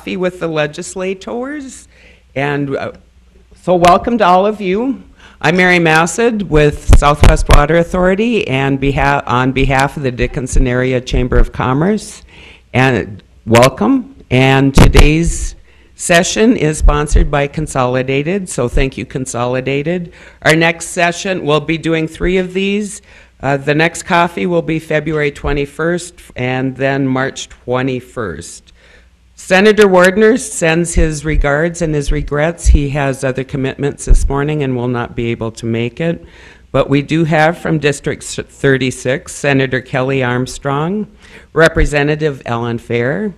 with the legislators. And so welcome to all of you. I'm Mary Massad with Southwest Water Authority and on behalf of the Dickinson Area Chamber of Commerce. And welcome. And today's session is sponsored by Consolidated, so thank you, Consolidated. Our next session, we'll be doing 3 of these. The next coffee will be February 21st and then March 21st. Senator Wardner sends his regards and his regrets. He has other commitments this morning and will not be able to make it. But we do have from District 36, Senator Kelly Armstrong, Representative Ellen Fair,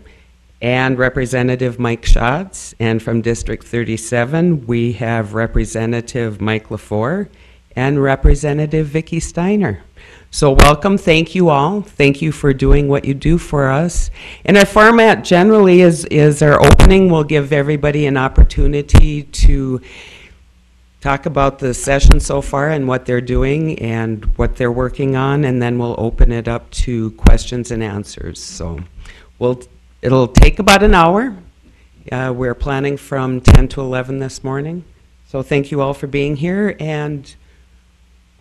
and Representative Mike Schatz. And from District 37, we have Representative Mike LaFour and Representative Vicki Steiner. So welcome, thank you all. Thank you for doing what you do for us. And our format generally is our opening. We'll give everybody an opportunity to talk about the session so far and what they're doing and what they're working on, and then we'll open it up to questions and answers. So it'll take about an hour. We're planning from 10 to 11 this morning. So thank you all for being here. And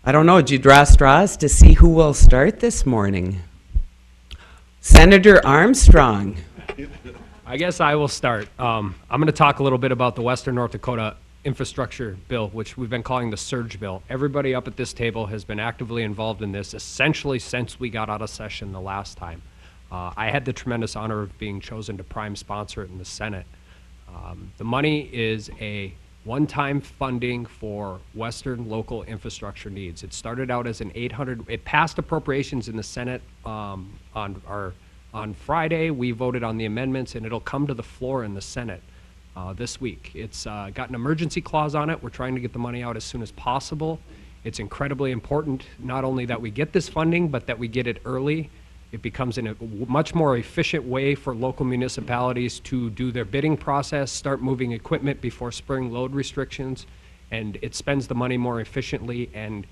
I don't know, did you draw straws to see who will start this morning? Senator Armstrong. I guess I will start. I'm going to talk a little bit about the Western North Dakota infrastructure bill, which we've been calling the surge bill. Everybody up at this table has been actively involved in this essentially since we got out of session the last time. I had the tremendous honor of being chosen to prime sponsor it in the Senate. The money is a one-time funding for Western local infrastructure needs. It started out as it passed appropriations in the Senate on Friday. We voted on the amendments, and it'll come to the floor in the Senate this week. It's got an emergency clause on it. We're trying to get the money out as soon as possible. It's incredibly important not only that we get this funding, but that we get it early. It becomes in a much more efficient way for local municipalities to do their bidding process, start moving equipment before spring load restrictions, and it spends the money more efficiently, and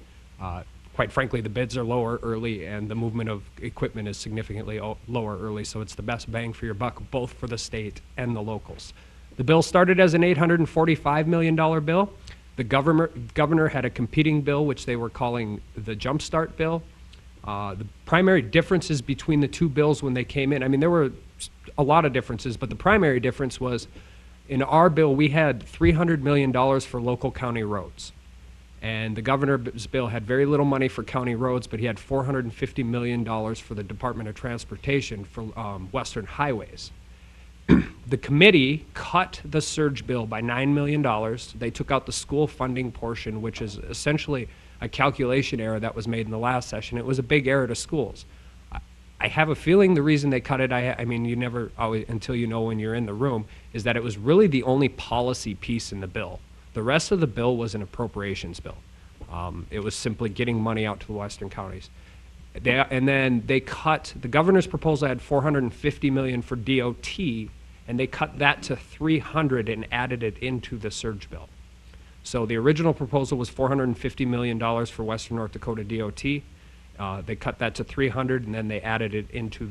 quite frankly, the bids are lower early and the movement of equipment is significantly lower early, so it's the best bang for your buck, both for the state and the locals. The bill started as an $845 million bill. The governor had a competing bill, which they were calling the Jumpstart bill. The primary differences between the two bills when they came in, I mean, there were a lot of differences, but the primary difference was in our bill, we had $300 million for local county roads. And the governor's bill had very little money for county roads, but he had $450 million for the Department of Transportation for Western highways. The committee cut the surge bill by $9 million. They took out the school funding portion, which is essentially a calculation error that was made in the last session. It was a big error to schools. I have a feeling the reason they cut it, I mean, you never always, until you know when you're in the room, is that it was really the only policy piece in the bill. The rest of the bill was an appropriations bill. It was simply getting money out to the western counties. And then they cut, the governor's proposal had $450 million for DOT, and they cut that to $300 and added it into the surge bill. So the original proposal was $450 million for Western North Dakota DOT. They cut that to $300, and then they added it into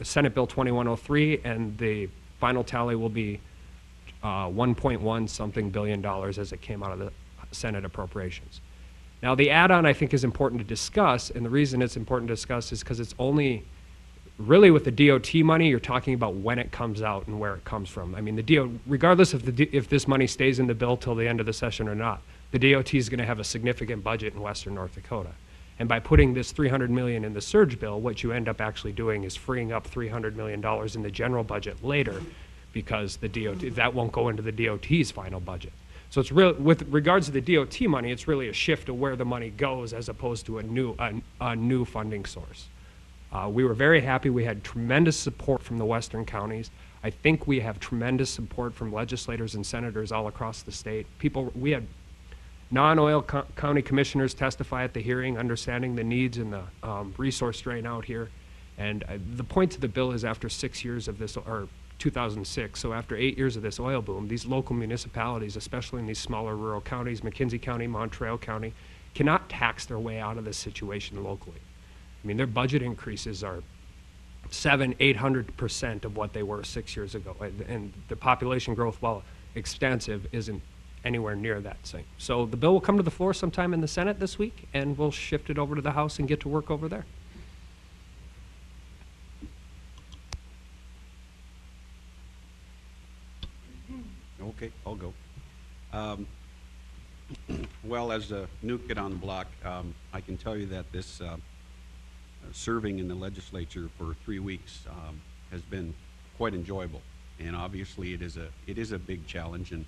Senate Bill 2103, and the final tally will be 1.1 something billion as it came out of the Senate appropriations. Now the add-on I think is important to discuss, and the reason it's important to discuss is because it's only really with the DOT money, you're talking about when it comes out and where it comes from. I mean, regardless of if this money stays in the bill till the end of the session or not, the DOT is going to have a significant budget in Western North Dakota. And by putting this $300 million in the surge bill, what you end up actually doing is freeing up $300 million in the general budget later, because the DOT, that won't go into the DOT's final budget. So it's real, with regards to the DOT money, it's really a shift of where the money goes as opposed to a new funding source. We were very happy. We had tremendous support from the western counties. I think we have tremendous support from legislators and senators all across the state. We had non-oil county commissioners testify at the hearing, understanding the needs and the resource drain out here. And the point to the bill is after 6 years of this, or 2006, so after 8 years of this oil boom, these local municipalities, especially in these smaller rural counties, McKenzie County, Montreal County, cannot tax their way out of this situation locally. I mean, their budget increases are 800% of what they were 6 years ago. And the population growth, while extensive, isn't anywhere near that same. So the bill will come to the floor sometime in the Senate this week, and we'll shift it over to the House and get to work over there. Okay, I'll go. Well, as a new kid on the block, I can tell you that this serving in the legislature for 3 weeks has been quite enjoyable, and obviously it is a big challenge. And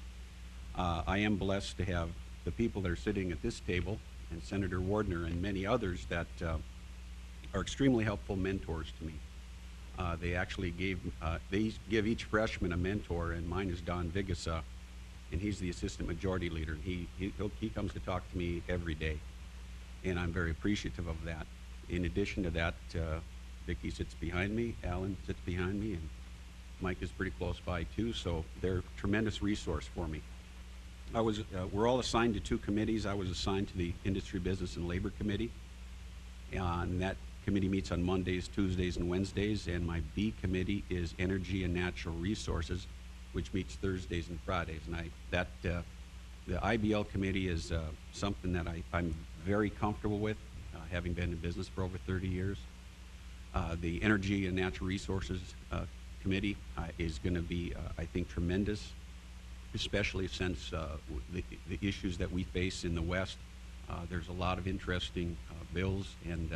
I am blessed to have the people that are sitting at this table, and Senator Wardner and many others that are extremely helpful mentors to me. They actually they give each freshman a mentor, and mine is Don Vigasa, and he's the assistant majority leader. He comes to talk to me every day, and I'm very appreciative of that. In addition to that, Vicki sits behind me, Alan sits behind me, and Mike is pretty close by too, so they're a tremendous resource for me. We're all assigned to 2 committees. I was assigned to the Industry, Business, and Labor Committee, and that committee meets on Mondays, Tuesdays, and Wednesdays, and my B committee is Energy and Natural Resources, which meets Thursdays and Fridays. And the IBL committee is something that I'm very comfortable with, having been in business for over 30 years. The Energy and Natural Resources committee is going to be, I think, tremendous, especially since the issues that we face in the West. There's a lot of interesting bills, and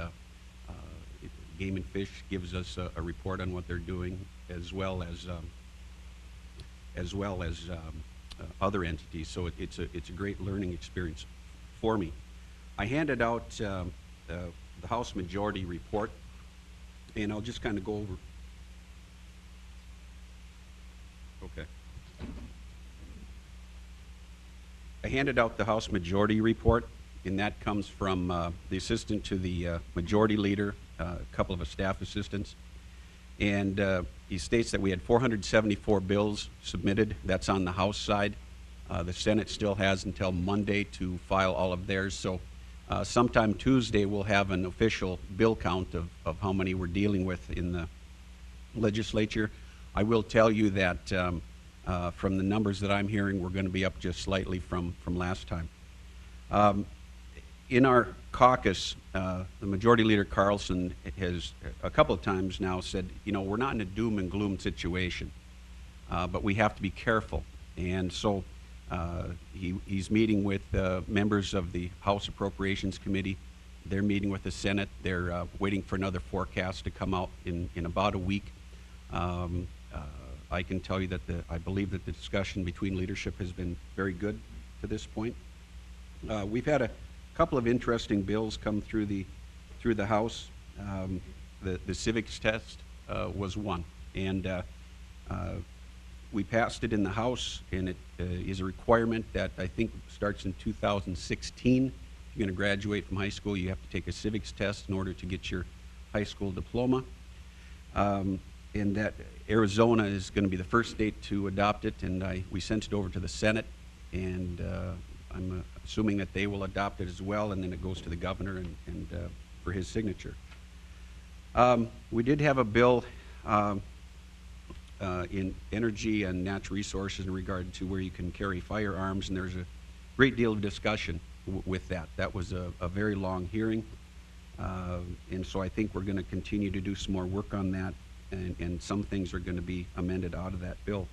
Game and Fish gives us a report on what they're doing, as well as other entities. So it's a great learning experience for me. I handed out the House Majority Report, and I'll just kind of go over. Okay. I handed out the House Majority Report, and that comes from the assistant to the majority leader, a couple of staff assistants. And he states that we had 474 bills submitted. That's on the House side. The Senate still has until Monday to file all of theirs. So sometime Tuesday we'll have an official bill count of how many we're dealing with in the legislature. I will tell you that from the numbers that I'm hearing, we're going to be up just slightly from last time. In our caucus, the Majority Leader Carlson has a couple of times now said, you know, we're not in a doom and gloom situation, but we have to be careful. And so he's meeting with members of the House Appropriations Committee. They're meeting with the Senate. They're waiting for another forecast to come out in about a week. I can tell you that I believe that the discussion between leadership has been very good to this point. We've had a couple of interesting bills come through the House. The civics test was one, and we passed it in the House, and it is a requirement that I think starts in 2016. If you're going to graduate from high school, you have to take a civics test in order to get your high school diploma. And that Arizona is going to be the first state to adopt it, and we sent it over to the Senate, and I'm assuming that they will adopt it as well, and then it goes to the governor and for his signature. We did have a bill in energy and natural resources in regard to where you can carry firearms, and there's a great deal of discussion with that. That was a very long hearing, and so I think we're going to continue to do some more work on that, and some things are going to be amended out of that bill.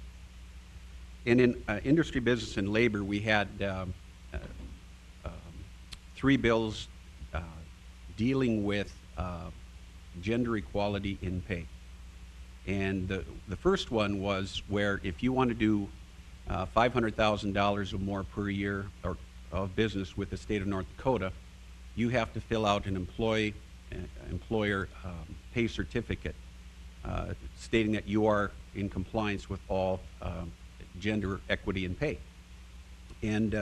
And in industry, business, and labor, we had 3 bills dealing with gender equality in pay. And the first one was where if you want to do $500,000 or more per year of business with the state of North Dakota, you have to fill out an employer pay certificate stating that you are in compliance with all gender equity in pay. And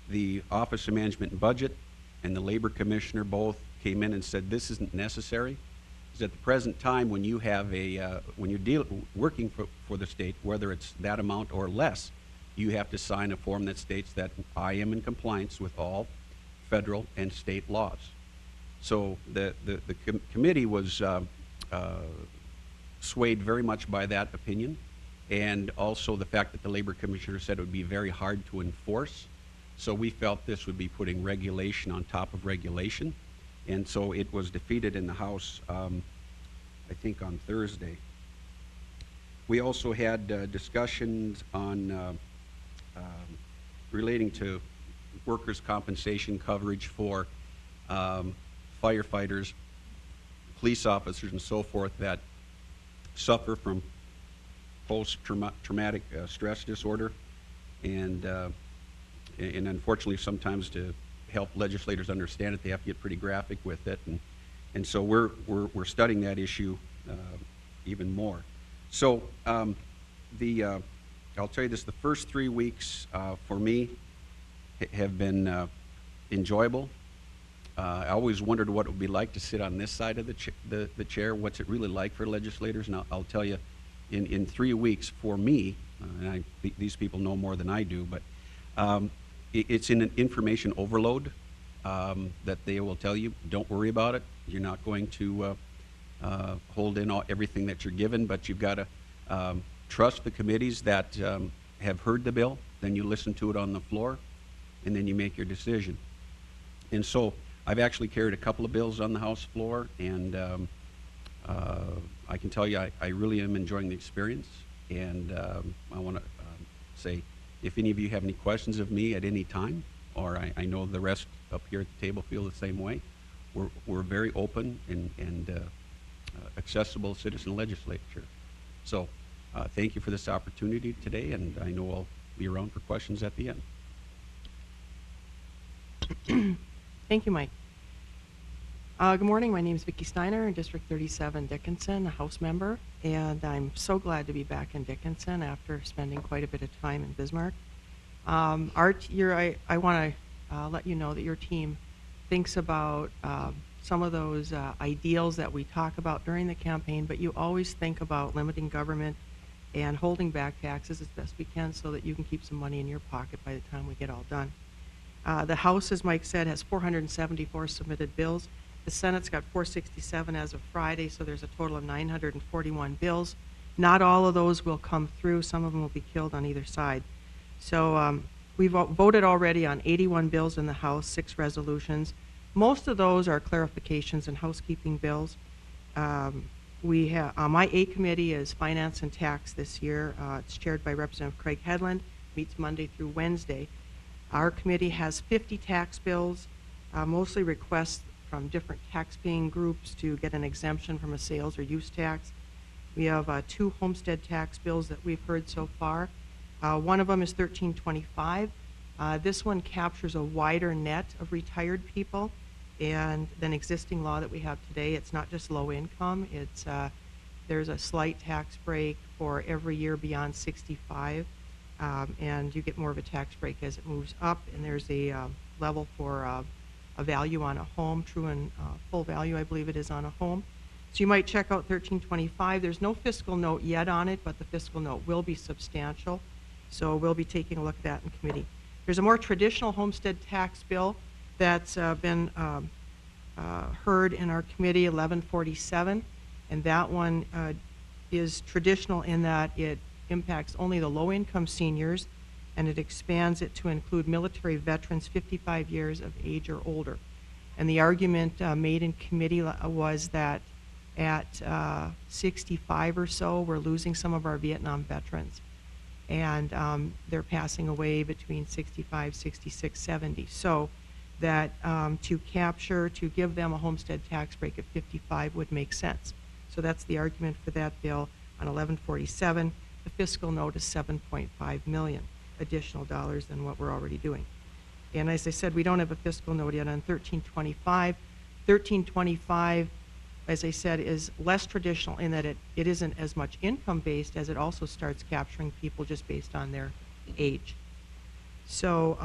the Office of Management and Budget and the Labor Commissioner both came in and said this isn't necessary. Because at the present time, when you have when you're working for the state, whether it's that amount or less, you have to sign a form that states that I am in compliance with all federal and state laws. So the committee was swayed very much by that opinion, and also the fact that the Labor Commissioner said it would be very hard to enforce. So we felt this would be putting regulation on top of regulation, and so it was defeated in the House, I think on Thursday. We also had discussions on relating to workers' compensation coverage for firefighters, police officers, and so forth that suffer from post-traumatic stress disorder, and unfortunately sometimes to help legislators understand it, they have to get pretty graphic with it, and so we're studying that issue even more. So I'll tell you this: the first 3 weeks for me have been enjoyable. I always wondered what it would be like to sit on this side of the chair. What's it really like for legislators? And I'll tell you, in 3 weeks for me, and these people know more than I do, but it's in an information overload that they will tell you, don't worry about it. You're not going to hold in everything that you're given, but you've got to trust the committees that have heard the bill. Then you listen to it on the floor, and then you make your decision. And so I've actually carried a couple of bills on the House floor, and I can tell you I really am enjoying the experience. And I want to say, if any of you have any questions of me at any time, or I know the rest up here at the table feel the same way, we're very open and accessible citizen legislature. So thank you for this opportunity today, and I know I'll be around for questions at the end. Thank you, Mike. Good morning. My name is Vicki Steiner, District 37 Dickinson, a House member, and I'm so glad to be back in Dickinson after spending quite a bit of time in Bismarck. I want to let you know that your team thinks about some of those ideals that we talk about during the campaign, but you always think about limiting government and holding back taxes as best we can so that you can keep some money in your pocket by the time we get all done. The House, as Mike said, has 474 submitted bills. The Senate's got 467 as of Friday, so there's a total of 941 bills. Not all of those will come through. Some of them will be killed on either side. So we've voted already on 81 bills in the House, 6 resolutions. Most of those are clarifications and housekeeping bills. We have my A committee is Finance and Tax this year. It's chaired by Representative Craig Hedlund, meets Monday through Wednesday. Our committee has 50 tax bills, mostly requests from different tax-paying groups to get an exemption from a sales or use tax. We have 2 homestead tax bills that we've heard so far. One of them is 1325. This one captures a wider net of retired people and than existing law that we have today. It's not just low income. It's there's a slight tax break for every year beyond 65. And you get more of a tax break as it moves up, and there's a level for a value on a home, true and full value, I believe it is, on a home. So you might check out 1325. There's no fiscal note yet on it, but the fiscal note will be substantial, so we'll be taking a look at that in committee. There's a more traditional homestead tax bill that's been heard in our committee, 1147, and that one is traditional in that it impacts only the low-income seniors, and it expands it to include military veterans 55 years of age or older. And the argument made in committee was that at 65 or so, we're losing some of our Vietnam veterans, and they're passing away between 65, 66, 70. So that to give them a homestead tax break at 55 would make sense. So that's the argument for that bill on 1147. The fiscal note is $7.5 million additional dollars than what we're already doing. And as I said, we don't have a fiscal note yet on 1325. 1325, as I said, is less traditional in that it isn't as much income-based as it also starts capturing people just based on their age. So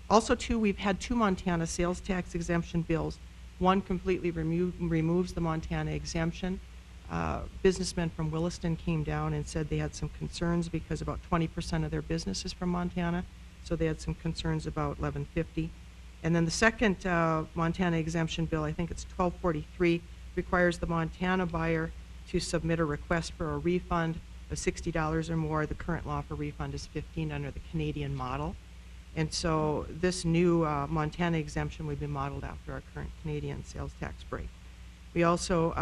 also, too, we've had 2 Montana sales tax exemption bills. One completely removes the Montana exemption. Businessmen from Williston came down and said they had some concerns because about 20% of their business is from Montana, so they had some concerns about 1150. And then the second Montana exemption bill, I think it's 1243, requires the Montana buyer to submit a request for a refund of $60 or more. The current law for refund is $15 under the Canadian model. And so this new Montana exemption would be modeled after our current Canadian sales tax break. We also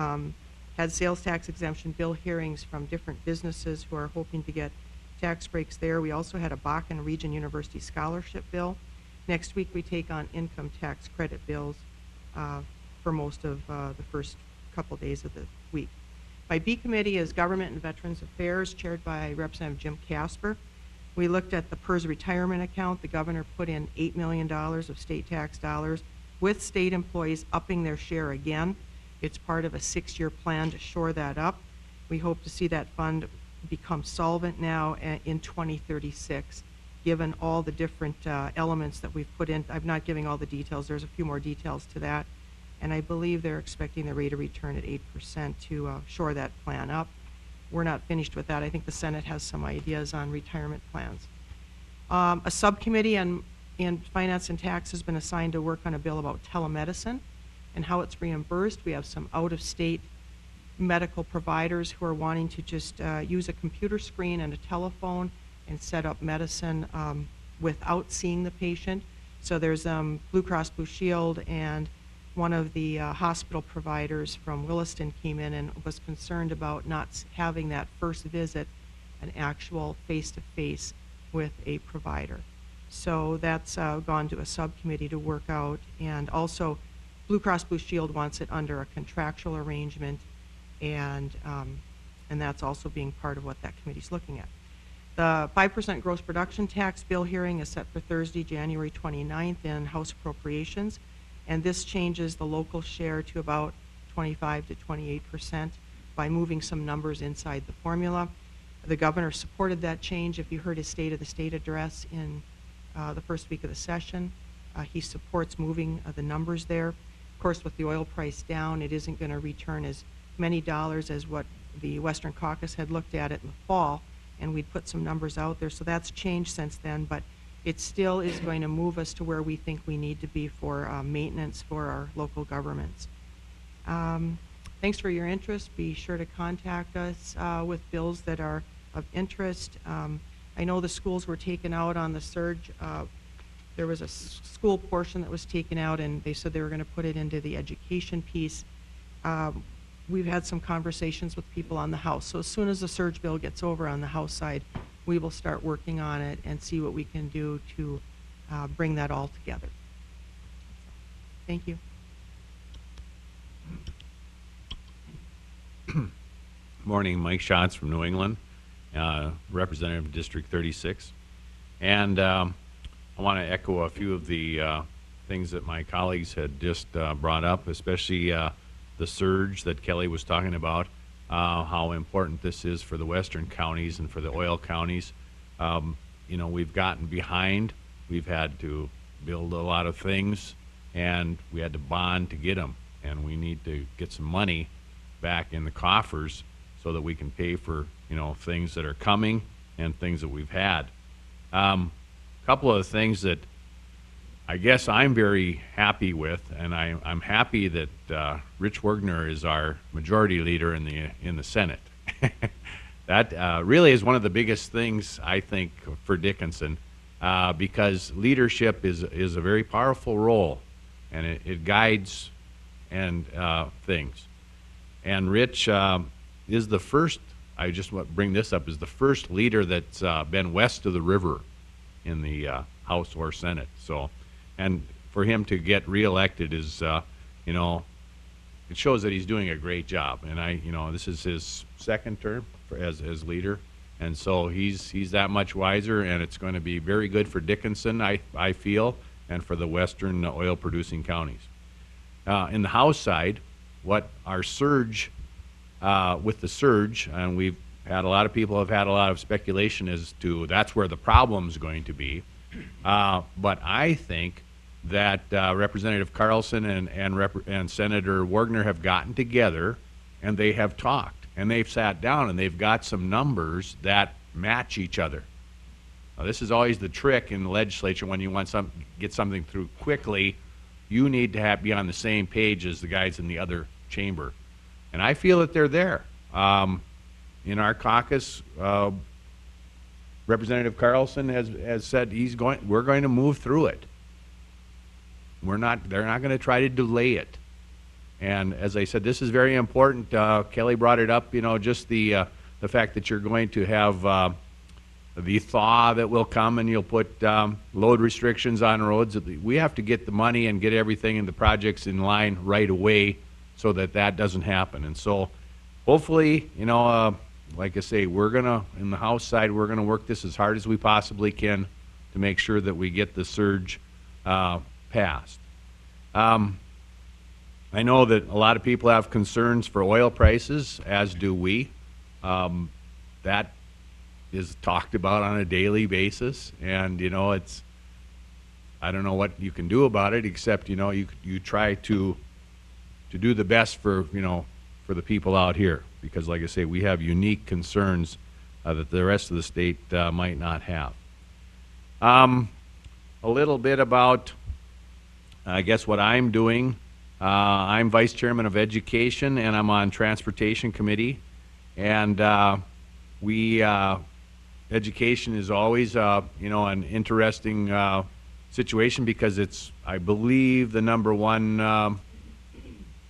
had sales tax exemption bill hearings from different businesses who are hoping to get tax breaks there. We also had a Bakken Region University scholarship bill. Next week we take on income tax credit bills for most of the first couple days of the week. My B committee is Government and Veterans Affairs, chaired by Representative Jim Casper. We looked at the PERS retirement account. The governor put in $8 million of state tax dollars, with state employees upping their share again. It's part of a 6-year plan to shore that up. We hope to see that fund become solvent now in 2036, given all the different elements that we've put in. I'm not giving all the details. There's a few more details to that. And I believe they're expecting the rate of return at 8% to shore that plan up. We're not finished with that. I think the Senate has some ideas on retirement plans. A subcommittee in Finance and Tax has been assigned to work on a bill about telemedicine and how it's reimbursed. We have some out-of-state medical providers who are wanting to just use a computer screen and a telephone and set up medicine without seeing the patient. So there's Blue Cross Blue Shield, and one of the hospital providers from Williston came in and was concerned about not having that first visit an actual face-to-face with a provider. So that's gone to a subcommittee to work out, and also Blue Cross Blue Shield wants it under a contractual arrangement, and that's also being part of what that committee's looking at. The 5% gross production tax bill hearing is set for Thursday, January 29th in House Appropriations, and this changes the local share to about 25 to 28% by moving some numbers inside the formula. The governor supported that change. If you heard his State of the State address in the first week of the session, he supports moving the numbers there. Of course, with the oil price down, it isn't going to return as many dollars as what the Western Caucus had looked at it in the fall, and we'd put some numbers out there. So that's changed since then, but it still is going to move us to where we think we need to be for maintenance for our local governments. Thanks for your interest. Be sure to contact us with bills that are of interest. I know the schools were taken out on the surge. There was a school portion that was taken out, and they said they were going to put it into the education piece. We've had some conversations with people on the House. So as soon as the surge bill gets over on the House side, we will start working on it and see what we can do to bring that all together. Thank you. Morning, Mike Schatz from New England, representative of District 36. And I want to echo a few of the things that my colleagues had just brought up, especially the surge that Kelly was talking about, how important this is for the western counties and for the oil counties. You know, we've gotten behind. We've had to build a lot of things, and we had to bond to get them. And we need to get some money back in the coffers so that we can pay for, you know, things that are coming and things that we've had. A couple of things that I guess I'm very happy with, and I'm happy that Rich Wagner is our majority leader in the Senate. That really is one of the biggest things, I think, for Dickinson, because leadership is a very powerful role, and it guides and things. And Rich is the first, I just want to bring this up, is the first leader that's been west of the river in the House or Senate. So, and for him to get reelected is, you know, it shows that he's doing a great job. And you know, this is his second term as leader, and so he's that much wiser, and it's going to be very good for Dickinson, I feel, and for the western oil-producing counties. In the House side, what our surge, with the surge, and we've had a lot of people have had a lot of speculation as to that's where the problem's going to be. But I think that Representative Carlson and Senator Wagner have gotten together, and they have talked, and they've sat down, and they've got some numbers that match each other. Now, this is always the trick in the legislature when you want get something through quickly. You need to be on the same page as the guys in the other chamber. And I feel that they're there. In our caucus, Representative Carlson has said we're going to move through it. They're not going to try to delay it. And as I said, this is very important. Kelly brought it up, just the fact that you're going to have the thaw that will come, and you'll put load restrictions on roads. We have to get the money and get everything and the projects in line right away so that doesn't happen. And so hopefully, like I say, in the House side, we're going to work this as hard as we possibly can to make sure that we get the surge passed. I know that a lot of people have concerns for oil prices, as do we. That is talked about on a daily basis, and it's, I don't know what you can do about it, except you try to do the best for for the people out here, because like I say, we have unique concerns that the rest of the state might not have. A little bit about, I guess, what I'm doing. I'm Vice Chairman of Education, and I'm on Transportation Committee. And education is always, an interesting situation, because it's, I believe, the number one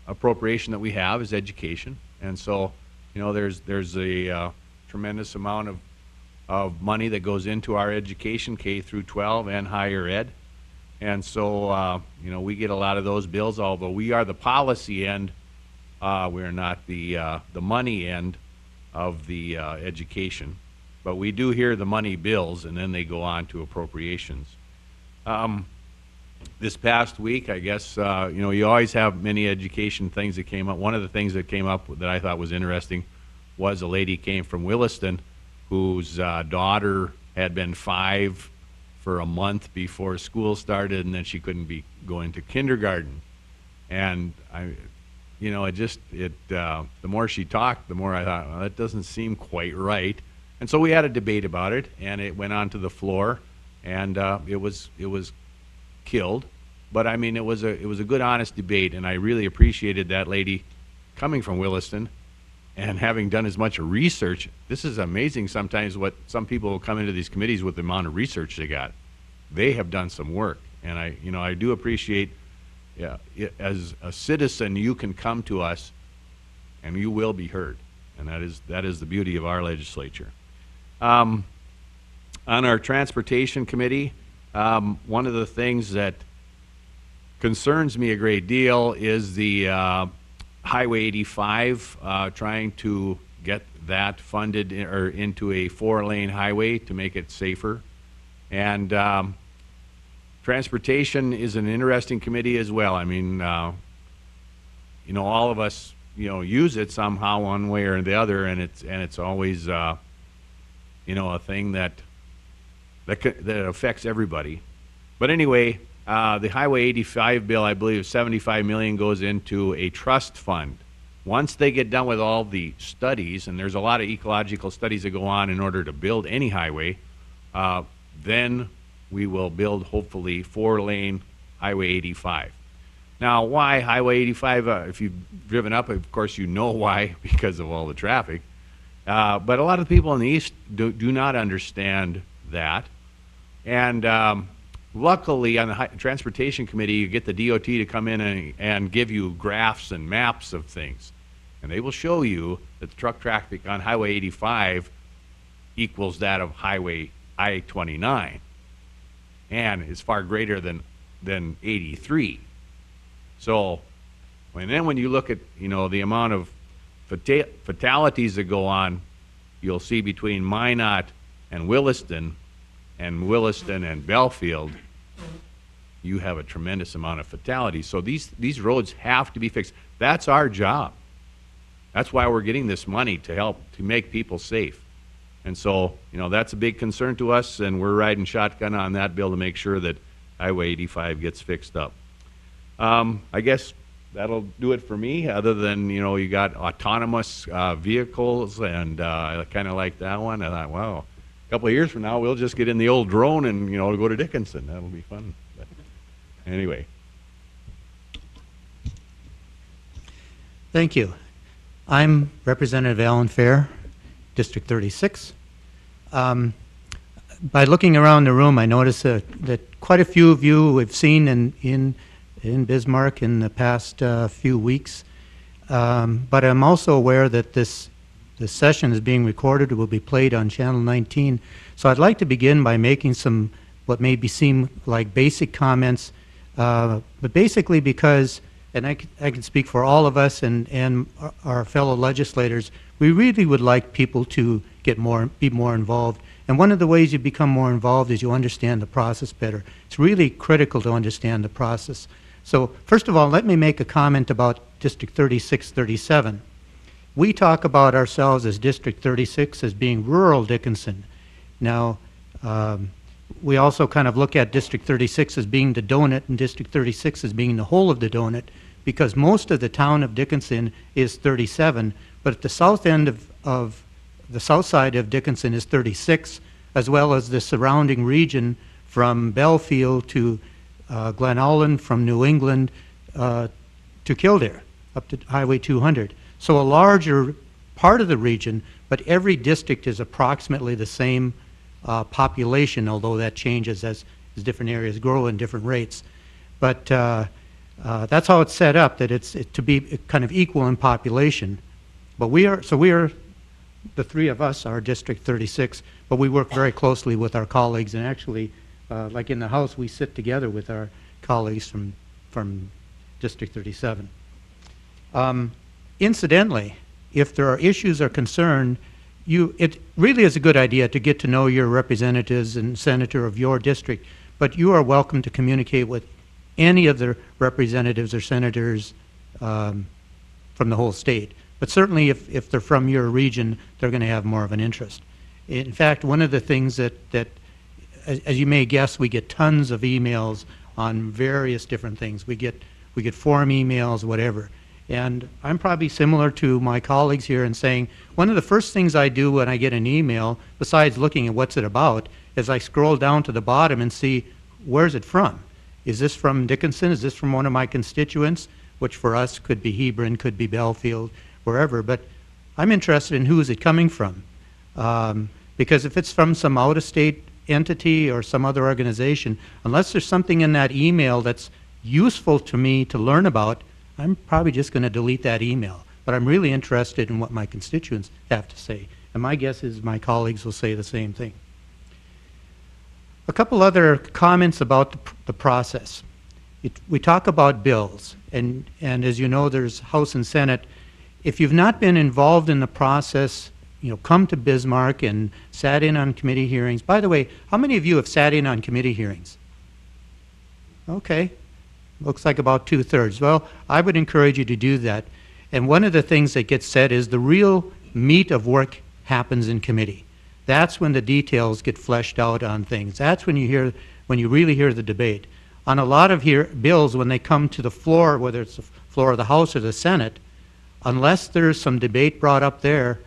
appropriation that we have is education. And so, there's a tremendous amount of money that goes into our education, K through 12 and higher ed. And so, we get a lot of those bills, although we are the policy end. We're not the money end of the education. But we do hear the money bills, and then they go on to appropriations. This past week, I guess, you always have many education things that came up. One of the things that came up that I thought was interesting was a lady came from Williston whose daughter had been 5 for a month before school started, and then she couldn't be going to kindergarten. And the more she talked, the more I thought, well, that doesn't seem quite right. And so we had a debate about it, and it went onto the floor, and it was killed. But I mean, it was a good, honest debate, and I really appreciated that lady coming from Williston and having done as much research. This is amazing sometimes what some people will come into these committees with the amount of research they got. They have done some work, and I do appreciate, as a citizen, you can come to us and you will be heard, and that is the beauty of our legislature. On our transportation committee, one of the things that concerns me a great deal is the Highway 85, trying to get that funded or into a 4-lane highway to make it safer. And transportation is an interesting committee as well. I mean, all of us, use it somehow one way or the other, and it's always, a thing that affects everybody. But anyway, the Highway 85 bill, I believe $75 million goes into a trust fund. Once they get done with all the studies, and there's a lot of ecological studies that go on in order to build any highway, then we will build, hopefully, 4-lane Highway 85. Now, why Highway 85? If you've driven up, of course, you know why, because of all the traffic. But a lot of people in the east do not understand that. And luckily, on the Transportation Committee, you get the DOT to come in and give you graphs and maps of things. And they will show you that the truck traffic on Highway 85 equals that of Highway I-29, and is far greater than 83. So, and then when you look at, the amount of fatalities that go on, you'll see between Minot and Williston and Belfield, you have a tremendous amount of fatalities. So these roads have to be fixed. That's our job. That's why we're getting this money, to help to make people safe. And so, that's a big concern to us, and we're riding shotgun on that bill to make sure that Highway 85 gets fixed up. I guess that'll do it for me, other than, you got autonomous vehicles, and I kind of like that one. I thought, wow, a couple of years from now, we'll just get in the old drone and, go to Dickinson. That'll be fun. But anyway. Thank you. I'm Representative Alan Fair, District 36. By looking around the room, I notice that quite a few of you we've seen in Bismarck in the past few weeks. But I'm also aware that this session is being recorded. It will be played on Channel 19. So I'd like to begin by making some what may seem like basic comments, but basically because, and I can speak for all of us and our fellow legislators, we really would like people to be more involved. And one of the ways you become more involved is you understand the process better. It's really critical to understand the process. So first of all, let me make a comment about District 36, 37. We talk about ourselves as District 36 as being rural Dickinson. Now, we also kind of look at District 36 as being the donut and District 36 as being the whole of the donut, because most of the town of Dickinson is 37, but at the south end of the south side of Dickinson is 36, as well as the surrounding region from Belfield to Glenallen, from New England to Kildare, up to Highway 200. So a larger part of the region, but every district is approximately the same population, although that changes as different areas grow in different rates. But that's how it's set up, that it's to be kind of equal in population. But we are, the three of us are District 36, but we work very closely with our colleagues, and actually, like in the House, we sit together with our colleagues from District 37. Incidentally, if there are issues or concern, it really is a good idea to get to know your representatives and senator of your district, but you are welcome to communicate with any of the representatives or senators from the whole state. But certainly if they're from your region, they're going to have more of an interest. In fact, one of the things that as you may guess, we get tons of emails on various different things. We get forum emails, whatever. And I'm probably similar to my colleagues here in saying one of the first things I do when I get an email, besides looking at what's it about, is I scroll down to the bottom and see, where's it from? Is this from Dickinson? Is this from one of my constituents? Which for us could be Hebron, could be Belfield, wherever. But I'm interested in who is it coming from. Because if it's from some out-of-state entity or some other organization, unless there's something in that email that's useful to me to learn about, I'm probably just going to delete that email. But I'm really interested in what my constituents have to say. And my guess is my colleagues will say the same thing. A couple other comments about the process. We talk about bills, and as you know, there's House and Senate. If you've not been involved in the process, come to Bismarck and sat in on committee hearings. By the way, how many of you have sat in on committee hearings? Okay. Looks like about 2/3. Well, I would encourage you to do that. And one of the things that gets said is the real meat of work happens in committee. That's when the details get fleshed out on things. That's when you really hear the debate. On a lot of bills, when they come to the floor, whether it's the floor of the House or the Senate, unless there's some debate brought up there,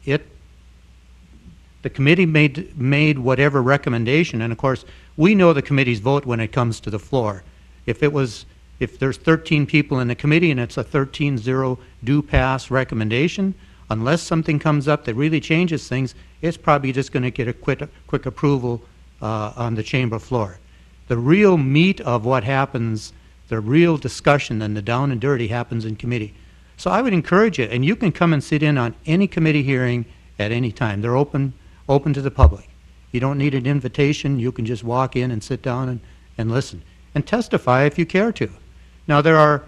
the committee made whatever recommendation, and of course, we know the committee's vote when it comes to the floor. If there's 13 people in the committee and it's a 13-0 do pass recommendation, unless something comes up that really changes things, it's probably just going to get a quick approval on the chamber floor. The real meat of what happens, the real discussion and the down and dirty happens in committee. So I would encourage you, and you can come and sit in on any committee hearing at any time. They're open to the public. You don't need an invitation. You can just walk in and sit down and listen. And testify if you care to. Now there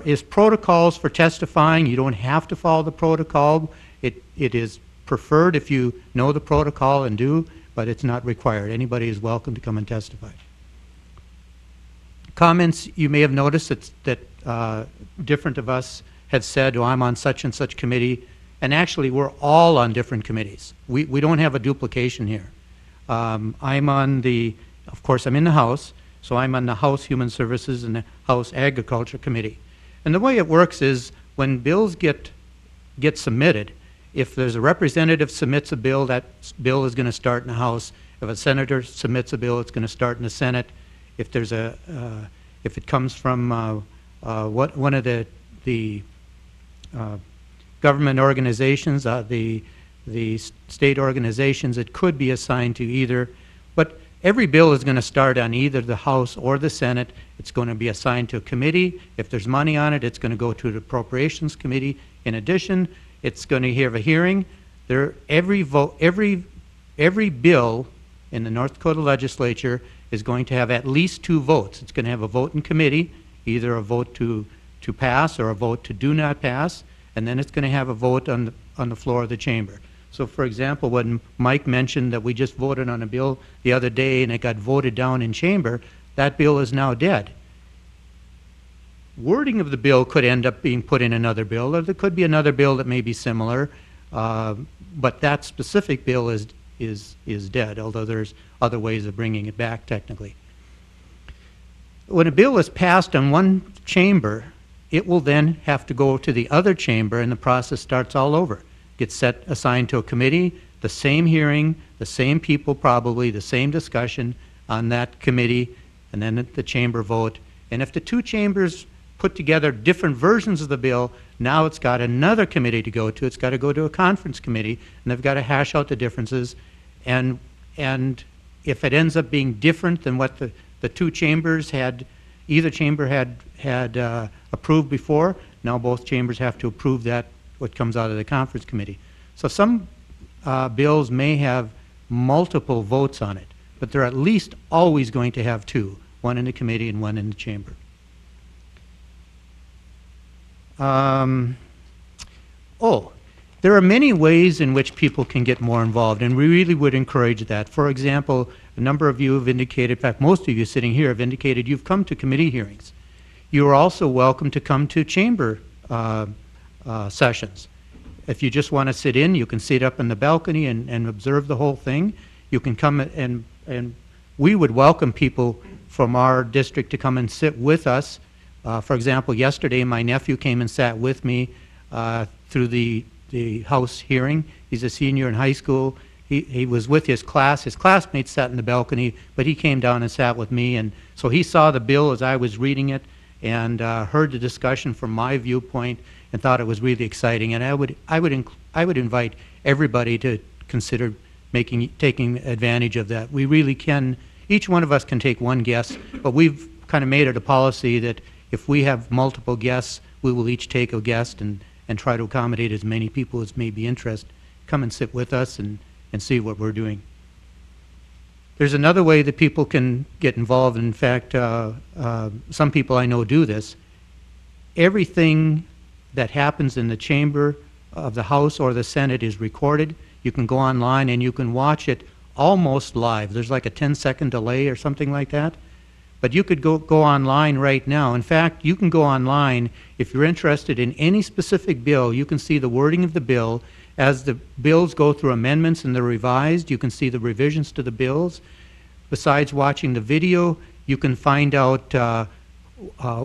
is protocols for testifying. You don't have to follow the protocol. It is preferred if you know the protocol and do, but it's not required. Anybody is welcome to come and testify. Comments, you may have noticed that different of us have said, oh, I'm on such and such committee, and actually we're all on different committees. We don't have a duplication here. Of course I'm in the House, so I'm on the House Human Services and the House Agriculture Committee. And the way it works is when bills get submitted, if there's a representative submits a bill, that bill is going to start in the House. If a senator submits a bill, it's going to start in the Senate. If there's if it comes from one of the government organizations, the state organizations, it could be assigned to either. But every bill is going to start on either the House or the Senate. It's going to be assigned to a committee. If there's money on it, it's going to go to the Appropriations Committee. In addition, it's going to have a hearing. Every bill in the North Dakota legislature is going to have at least 2 votes. It's going to have a vote in committee, either a vote to pass or a vote to do not pass, and then it's going to have a vote on the floor of the chamber. So, for example, when Mike mentioned that we just voted on a bill the other day and it got voted down in chamber, that bill is now dead. Wording of the bill could end up being put in another bill, or there could be another bill that may be similar, but that specific bill is dead, although there's other ways of bringing it back technically. When a bill is passed on one chamber, it will then have to go to the other chamber, and the process starts all over. Gets assigned to a committee, the same hearing, the same people probably, the same discussion on that committee, and then the chamber vote. And if the 2 chambers put together different versions of the bill, now it's got another committee to go to. It's got to go to a conference committee, and they've got to hash out the differences. And if it ends up being different than what the 2 chambers had, either chamber had approved before, now both chambers have to approve that, what comes out of the conference committee. So some bills may have multiple votes on it, but they're at least always going to have 2, one in the committee and one in the chamber. There are many ways in which people can get more involved, and we really would encourage that. For example, a number of you have indicated, in fact, most of you sitting here have indicated you've come to committee hearings. You are also welcome to come to chamber sessions. If you just want to sit in, you can sit up in the balcony and observe the whole thing. You can come and we would welcome people from our district to come and sit with us. For example, yesterday my nephew came and sat with me through the House hearing. He's a senior in high school. He was with his class. His classmates sat in the balcony, but he came down and sat with me. And so he saw the bill as I was reading it and heard the discussion from my viewpoint and thought it was really exciting. And I would invite everybody to consider taking advantage of that. We really can. Each one of us can take one guest, but we've kind of made it a policy that if we have multiple guests, we will each take a guest and try to accommodate as many people as may be interested. Come and sit with us and see what we're doing. There's another way that people can get involved. In fact, some people I know do this. Everything that happens in the chamber of the House or the Senate is recorded. You can go online and you can watch it almost live. There's like a 10-second delay or something like that. But you could go online right now. In fact, you can go online if you're interested in any specific bill. You can see the wording of the bill. As the bills go through amendments and they're revised, you can see the revisions to the bills. Besides watching the video, you can find out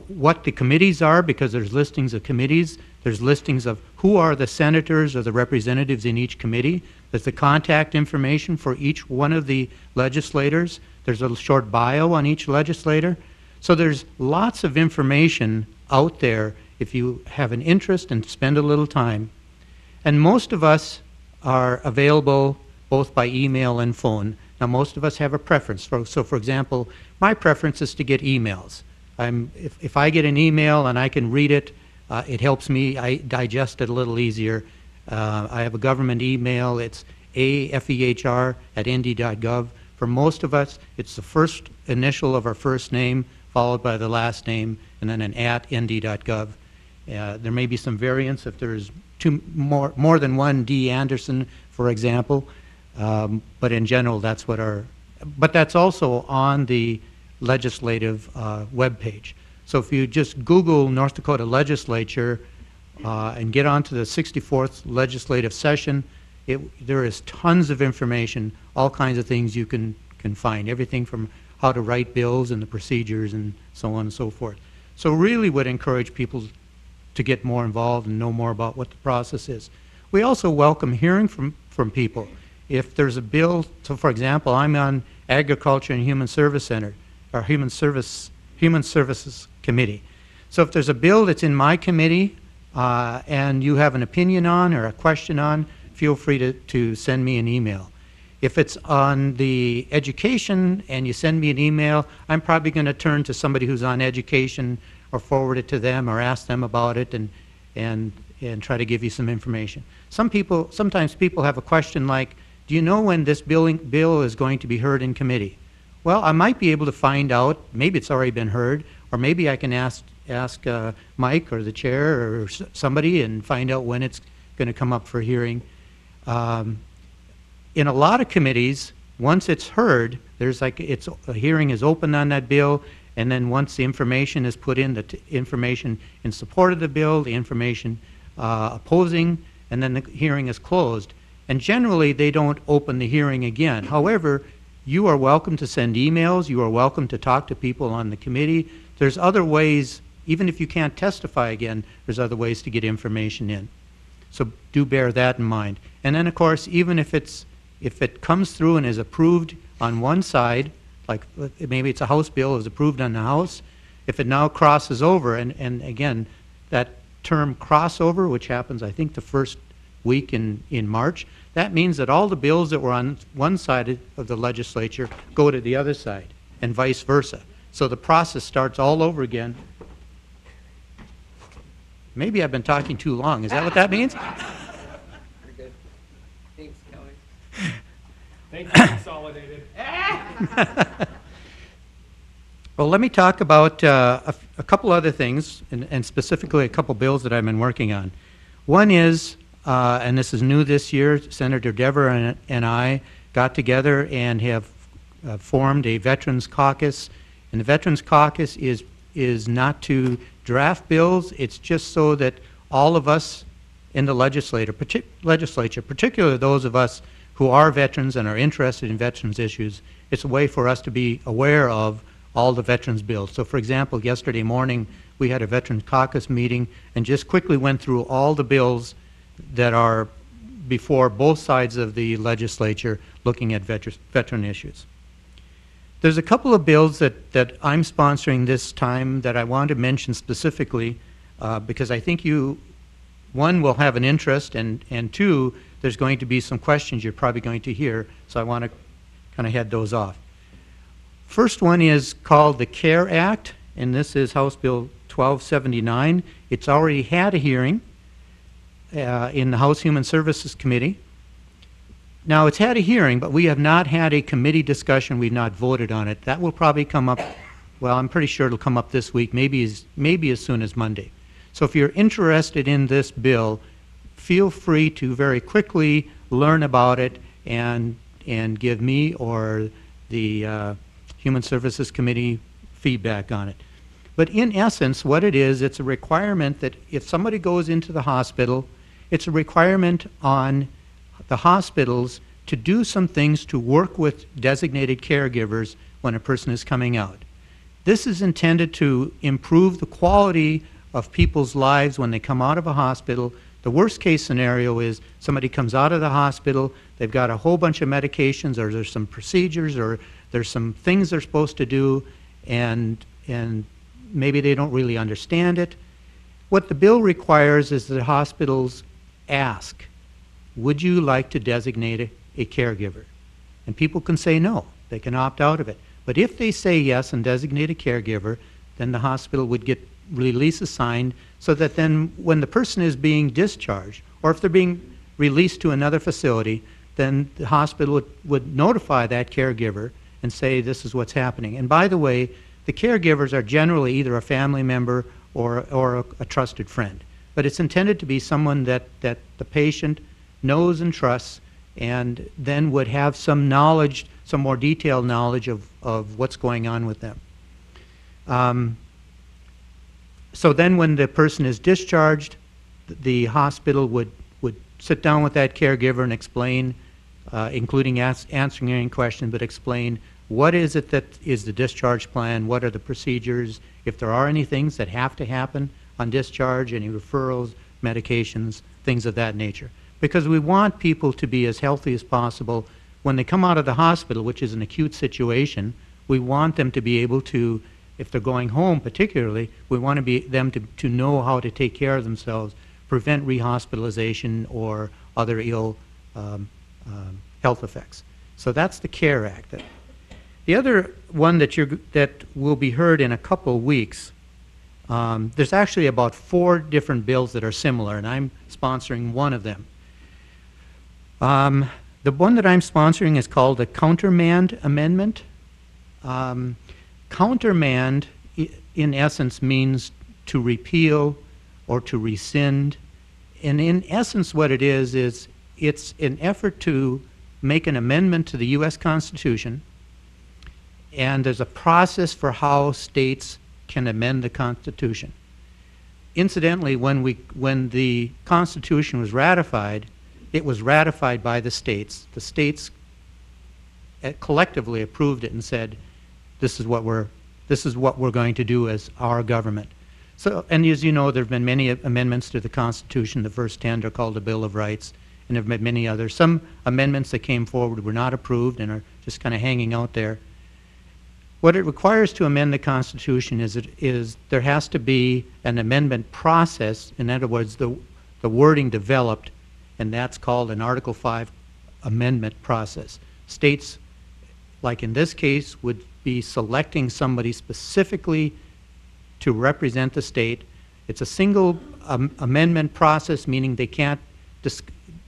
what the committees are, because there's listings of committees. There's listings of who are the senators or the representatives in each committee. There's the contact information for each one of the legislators. There's a short bio on each legislator. So there's lots of information out there if you have an interest and spend a little time. And most of us are available both by email and phone. Now, most of us have a preference. So, for example, my preference is to get emails. If I get an email and I can read it, it helps me. I digest it a little easier. I have a government email. It's afehr@nd.gov. For most of us, it's the first initial of our first name, followed by the last name, and then an @nd.gov. There may be some variants if there's more than one D. Anderson, for example. But in general, that's what but that's also on the legislative web page. So if you just Google North Dakota Legislature and get onto the 64th legislative session, there is tons of information, all kinds of things you can find, everything from how to write bills and the procedures and so on and so forth. So really would encourage people to get more involved and know more about what the process is. We also welcome hearing from people. If there's a bill, so for example, I'm on Agriculture and Human Service Center, or Human Services Committee. So if there's a bill that's in my committee, and you have an opinion on or a question on, feel free to send me an email. If it's on the education and you send me an email, I'm probably going to turn to somebody who's on education or forward it to them or ask them about it and try to give you some information. Sometimes people have a question like, do you know when this bill is going to be heard in committee? Well, I might be able to find out. Maybe it's already been heard, or maybe I can ask Mike or the chair or somebody and find out when it's going to come up for hearing. In a lot of committees, once it's heard, there's like a hearing is open on that bill, and then once the information is put in, the information in support of the bill, the information opposing, and then the hearing is closed. And generally, they don't open the hearing again. However, you are welcome to send emails. You are welcome to talk to people on the committee. There's other ways, even if you can't testify again, there's other ways to get information in. So do bear that in mind. And then, of course, even if it comes through and is approved on one side, like maybe it's a House bill, is approved on the House, if it now crosses over, and again, that term crossover, which happens, I think, the first week in March, that means that all the bills that were on one side of the legislature go to the other side, and vice versa. So the process starts all over again. Maybe I've been talking too long. Is that what that means? You're good. Thanks, Kelly. Thank you, Consolidated. Well, let me talk about a couple other things, and specifically a couple bills that I've been working on. One is, and this is new this year, Senator Dever and I got together and have formed a Veterans Caucus. And the Veterans Caucus is not to draft bills, it's just so that all of us in the legislature, particularly those of us who are veterans and are interested in veterans issues, it's a way for us to be aware of all the veterans bills. So for example, yesterday morning we had a Veterans Caucus meeting and just quickly went through all the bills that are before both sides of the legislature looking at veteran issues. There's a couple of bills that I'm sponsoring this time that I want to mention specifically because I think one, will have an interest, and two, there's going to be some questions you're probably going to hear, so I want to kind of head those off. First one is called the CARE Act, and this is House Bill 1279. It's already had a hearing in the House Human Services Committee. Now, it's had a hearing, but we have not had a committee discussion. We've not voted on it. That will probably come up, well, I'm pretty sure it'll come up this week, maybe as soon as Monday. So if you're interested in this bill, feel free to very quickly learn about it and give me or the Human Services Committee feedback on it. But in essence, what it is, it's a requirement that if somebody goes into the hospital, it's a requirement on the hospitals to do some things to work with designated caregivers when a person is coming out. This is intended to improve the quality of people's lives when they come out of a hospital. The worst case scenario is somebody comes out of the hospital, they've got a whole bunch of medications, or there's some procedures, or there's some things they're supposed to do, and maybe they don't really understand it. What the bill requires is that hospitals ask, would you like to designate a caregiver? And people can say no. They can opt out of it. But if they say yes and designate a caregiver, then the hospital would get release assigned so that then when the person is being discharged, or if they're being released to another facility, then the hospital would notify that caregiver and say this is what's happening. And by the way, the caregivers are generally either a family member or a trusted friend. But it's intended to be someone that the patient knows and trusts, and then would have some knowledge, some more detailed knowledge of what's going on with them. So then when the person is discharged, the hospital would sit down with that caregiver and explain, including answering any question, but explain what is it that is the discharge plan, what are the procedures, if there are any things that have to happen on discharge, any referrals, medications, things of that nature. Because we want people to be as healthy as possible. When they come out of the hospital, which is an acute situation, we want them to be able to, if they're going home particularly, we want them to know how to take care of themselves prevent rehospitalization or other ill health effects. So that's the CARE Act. The other one that will be heard in a couple of weeks, there's actually about 4 different bills that are similar, and I'm sponsoring one of them. The one that I'm sponsoring is called the Countermand Amendment. Countermand, in essence, means to repeal or to rescind. And in essence, what it is it's an effort to make an amendment to the U.S. Constitution, and there's a process for how states can amend the Constitution. Incidentally, when the Constitution was ratified, it was ratified by the states. The states collectively approved it and said, this is what we're going to do as our government. So, and as you know, there have been many amendments to the Constitution. The first 10 are called the Bill of Rights, and there have been many others. Some amendments that came forward were not approved and are just kind of hanging out there. What it requires to amend the Constitution is there has to be an amendment process. In other words, the wording developed, and that's called an Article 5 amendment process. States, like in this case, would be selecting somebody specifically to represent the state. It's a single amendment process, meaning they can't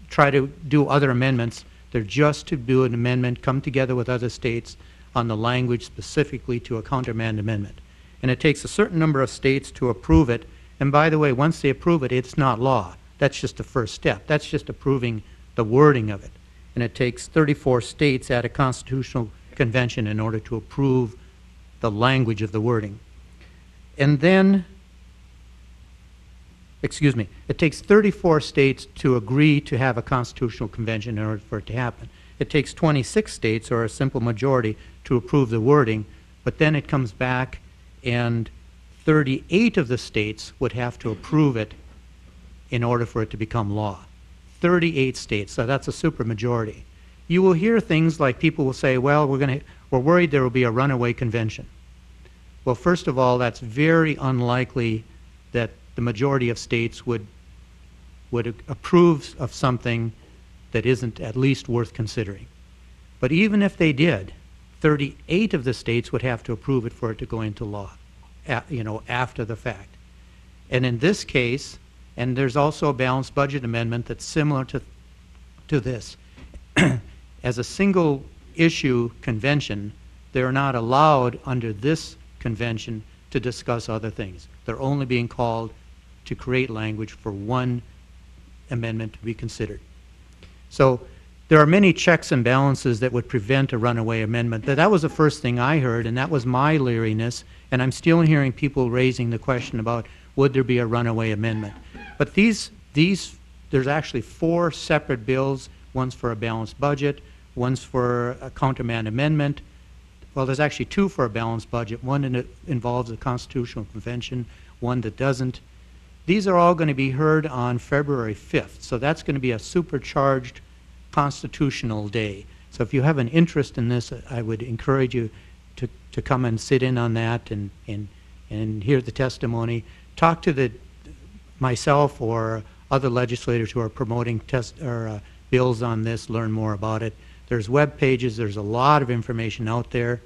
try to do other amendments. They're just to do an amendment, come together with other states on the language specifically to a countermand amendment. And it takes a certain number of states to approve it. And by the way, once they approve it, it's not law. That's just the first step. That's just approving the wording of it. And it takes 34 states at a constitutional convention in order to approve the language of the wording. And then, excuse me, it takes 34 states to agree to have a constitutional convention in order for it to happen. It takes 26 states, or a simple majority, to approve the wording, but then it comes back and 38 of the states would have to approve it in order for it to become law. 38 states, so that's a supermajority. You will hear things like people will say, well, we're worried there will be a runaway convention. Well, first of all, that's very unlikely that the majority of states would approve of something that isn't at least worth considering. But even if they did, 38 of the states would have to approve it for it to go into law, after the fact. And in this case, and there's also a balanced budget amendment that's similar to this. As a single issue convention, they're not allowed under this convention to discuss other things. They're only being called to create language for one amendment to be considered. So there are many checks and balances that would prevent a runaway amendment. That was the first thing I heard, and that was my leeriness, and I'm still hearing people raising the question about would there be a runaway amendment. But there's actually 4 separate bills. One's for a balanced budget, one's for a countermand amendment. Well, there's actually 2 for a balanced budget. One that involves a constitutional convention, one that doesn't. These are all going to be heard on February 5th, so that's going to be a supercharged constitutional day. So if you have an interest in this, I would encourage you to come and sit in on that and hear the testimony. Talk to myself or other legislators who are promoting bills on this, learn more about it. There's web pages, there's a lot of information out there.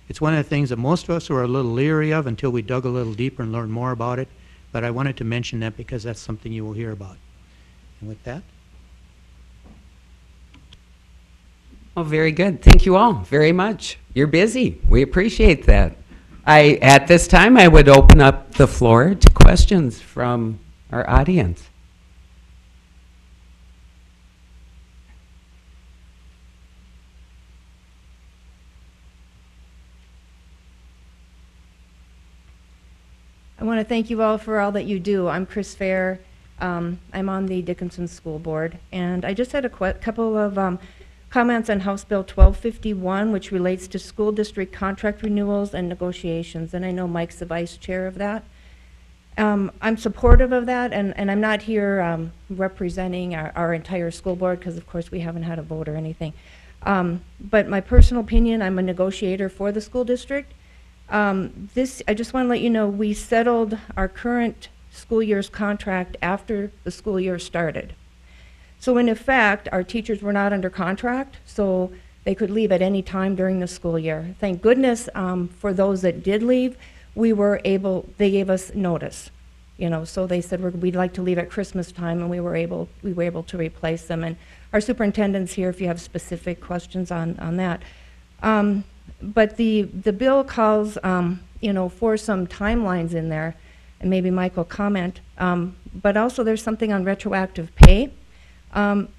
It's one of the things that most of us are a little leery of until we dug a little deeper and learned more about it. But I wanted to mention that because that's something you will hear about. And with that. Oh, very good. Thank you all very much. You're busy. We appreciate that. At this time, I would open up the floor to questions from our audience. I want to thank you all for all that you do. I'm Chris Fair. I'm on the Dickinson School Board, and I just had a couple of comments on House Bill 1251, which relates to school district contract renewals and negotiations, and I know Mike's the vice chair of that. I'm supportive of that, and I'm not here representing our entire school board, because of course we haven't had a vote or anything. But my personal opinion, I'm a negotiator for the school district. I just want to let you know, we settled our current school year's contract after the school year started. So in effect, our teachers were not under contract, so they could leave at any time during the school year. Thank goodness for those that did leave, they gave us notice. So they said, we'd like to leave at Christmas time, and we were able to replace them. And our superintendent's here if you have specific questions on that. But the bill calls, for some timelines in there, and maybe Mike will comment. But also there's something on retroactive pay.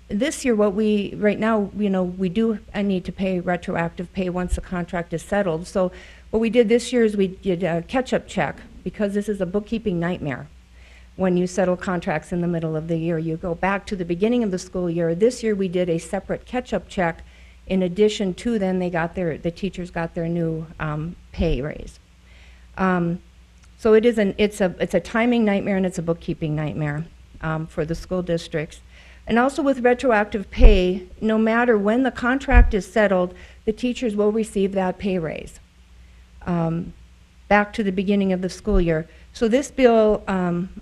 This year, right now, we do need to pay retroactive pay once the contract is settled. So what we did this year is we did a catch-up check, because this is a bookkeeping nightmare. When you settle contracts in the middle of the year, you go back to the beginning of the school year. This year, we did a separate catch-up check. In addition to then, the teachers got their new pay raise. So it's a timing nightmare and it's a bookkeeping nightmare for the school districts. And also with retroactive pay, no matter when the contract is settled, the teachers will receive that pay raise back to the beginning of the school year. So this bill,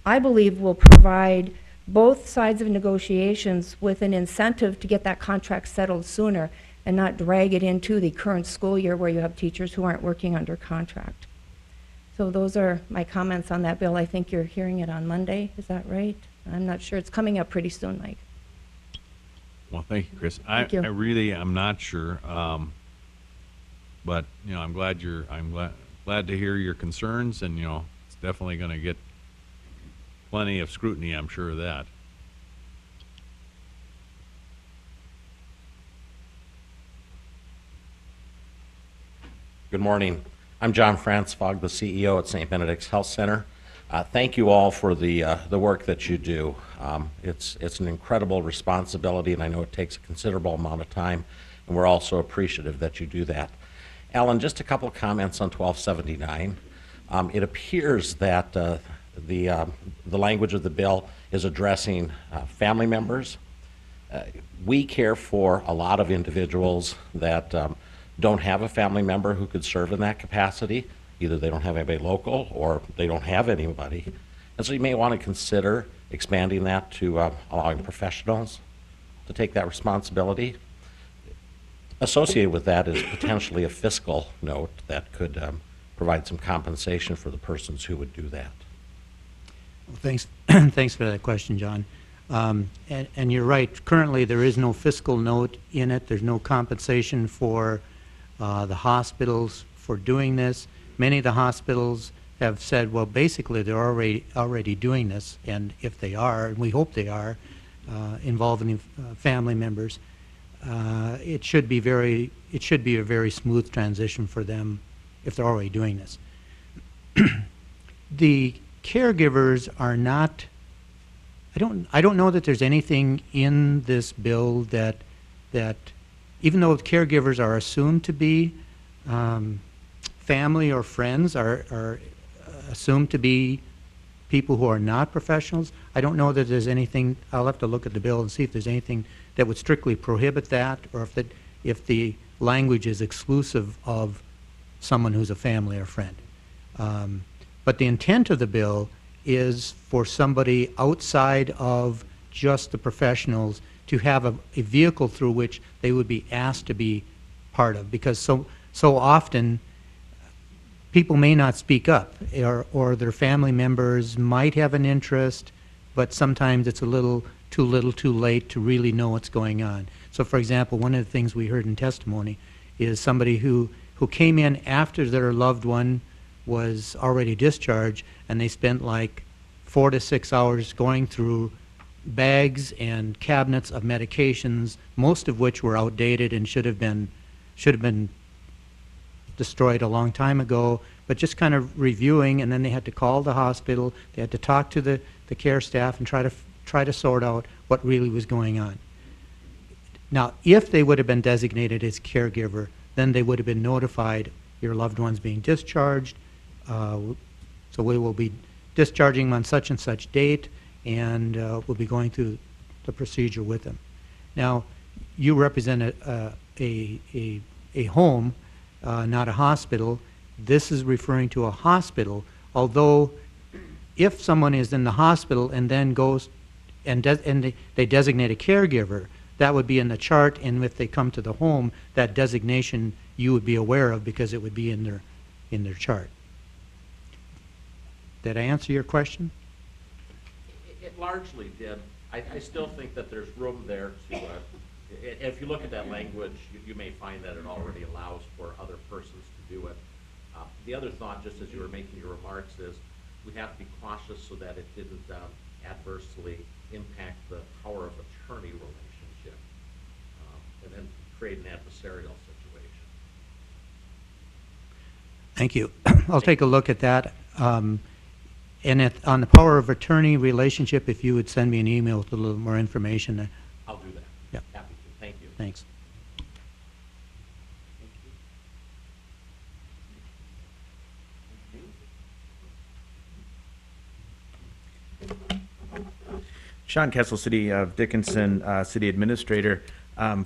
I believe, will provide both sides of negotiations with an incentive to get that contract settled sooner and not drag it into the current school year where you have teachers who aren't working under contract. So those are my comments on that bill. I think you're hearing it on Monday. Is that right? I'm not sure. It's coming up pretty soon, Mike. Well, thank you, Chris. Thank you. I really am not sure, but I'm glad to hear your concerns, and it's definitely going to get plenty of scrutiny. I'm sure of that. Good morning. I'm John Franzfog, the CEO at St. Benedict's Health Center. Thank you all for the work that you do. It's an incredible responsibility, and I know it takes a considerable amount of time, and we're also appreciative that you do that. Alan, just a couple of comments on 1279. It appears that the language of the bill is addressing family members. We care for a lot of individuals that don't have a family member who could serve in that capacity. Either they don't have anybody local or they don't have anybody. And so you may want to consider expanding that to allowing professionals to take that responsibility. Associated with that is potentially a fiscal note that could provide some compensation for the persons who would do that. Well, thanks, thanks for that question, John. And you're right. Currently, there is no fiscal note in it. There's no compensation for the hospitals for doing this. Many of the hospitals have said, well, basically they're already doing this, and if they are, and we hope they are, involving family members, it should be a very smooth transition for them if they're already doing this. The caregivers are not. I don't know that there's anything in this bill that even though caregivers are assumed to be family or friends, are assumed to be people who are not professionals, I don't know that there's anything. I'll have to look at the bill and see if there's anything that would strictly prohibit that, or if the language is exclusive of someone who's a family or friend. But the intent of the bill is for somebody outside of just the professionals to have a vehicle through which they would be asked to be part of, because so often people may not speak up, or their family members might have an interest, but sometimes it's a little too late to really know what's going on. So for example, one of the things we heard in testimony is somebody who came in after their loved one was already discharged, and they spent like 4 to 6 hours going through bags and cabinets of medications, most of which were outdated and should have been destroyed a long time ago, but just kind of reviewing, and then they had to call the hospital, they had to talk to the care staff and try to sort out what really was going on. Now, if they would have been designated as caregiver, then they would have been notified, your loved one's being discharged, so we will be discharging them on such and such date, and we'll be going through the procedure with them. Now, you represent a home, not a hospital. This is referring to a hospital, although if someone is in the hospital and then goes and they designate a caregiver, that would be in the chart, and if they come to the home, that designation you would be aware of because it would be in their chart. Did I answer your question? It largely did. I still think that there's room there to, if you look at that language, you may find that it already allows for other persons to do it. The other thought, just as you were making your remarks, is we have to be cautious so that it didn't adversely impact the power of attorney relationship and then create an adversarial situation. Thank you. I'll take a look at that. And on the power of attorney relationship, if you would send me an email with a little more information. I'll do that. Yeah. Happy to. Thank you. Thanks. Sean Kessel, City of Dickinson, City Administrator.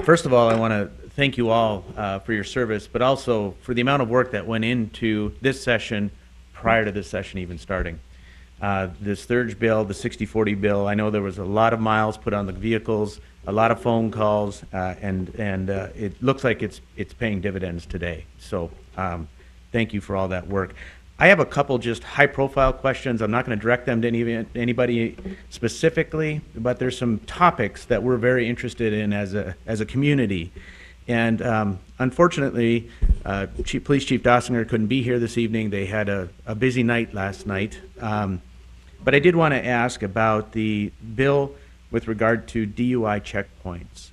First of all, I want to thank you all for your service, but also for the amount of work that went into this session prior to this session even starting. This Surge bill, the 60/40 bill, I know there was a lot of miles put on the vehicles, a lot of phone calls, and it looks like it's paying dividends today. So thank you for all that work. I have a couple just high-profile questions. I'm not going to direct them to anybody specifically, but there's some topics that we're very interested in as a community. And unfortunately, Police Chief Dossinger couldn't be here this evening. They had a busy night last night. But I did want to ask about the bill with regard to DUI checkpoints.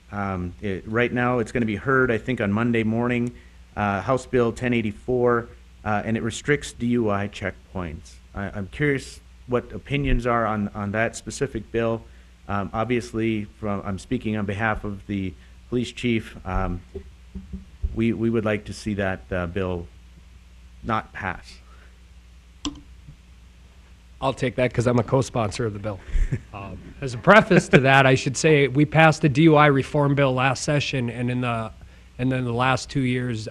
Right now, it's going to be heard, I think, on Monday morning, House Bill 1084. And it restricts DUI checkpoints. I'm curious what opinions are on that specific bill. Obviously, I'm speaking on behalf of the police chief. We would like to see that bill not pass. I'll take that because I'm a co-sponsor of the bill. As a preface to that, I should say we passed the DUI reform bill last session, and then the last 2 years,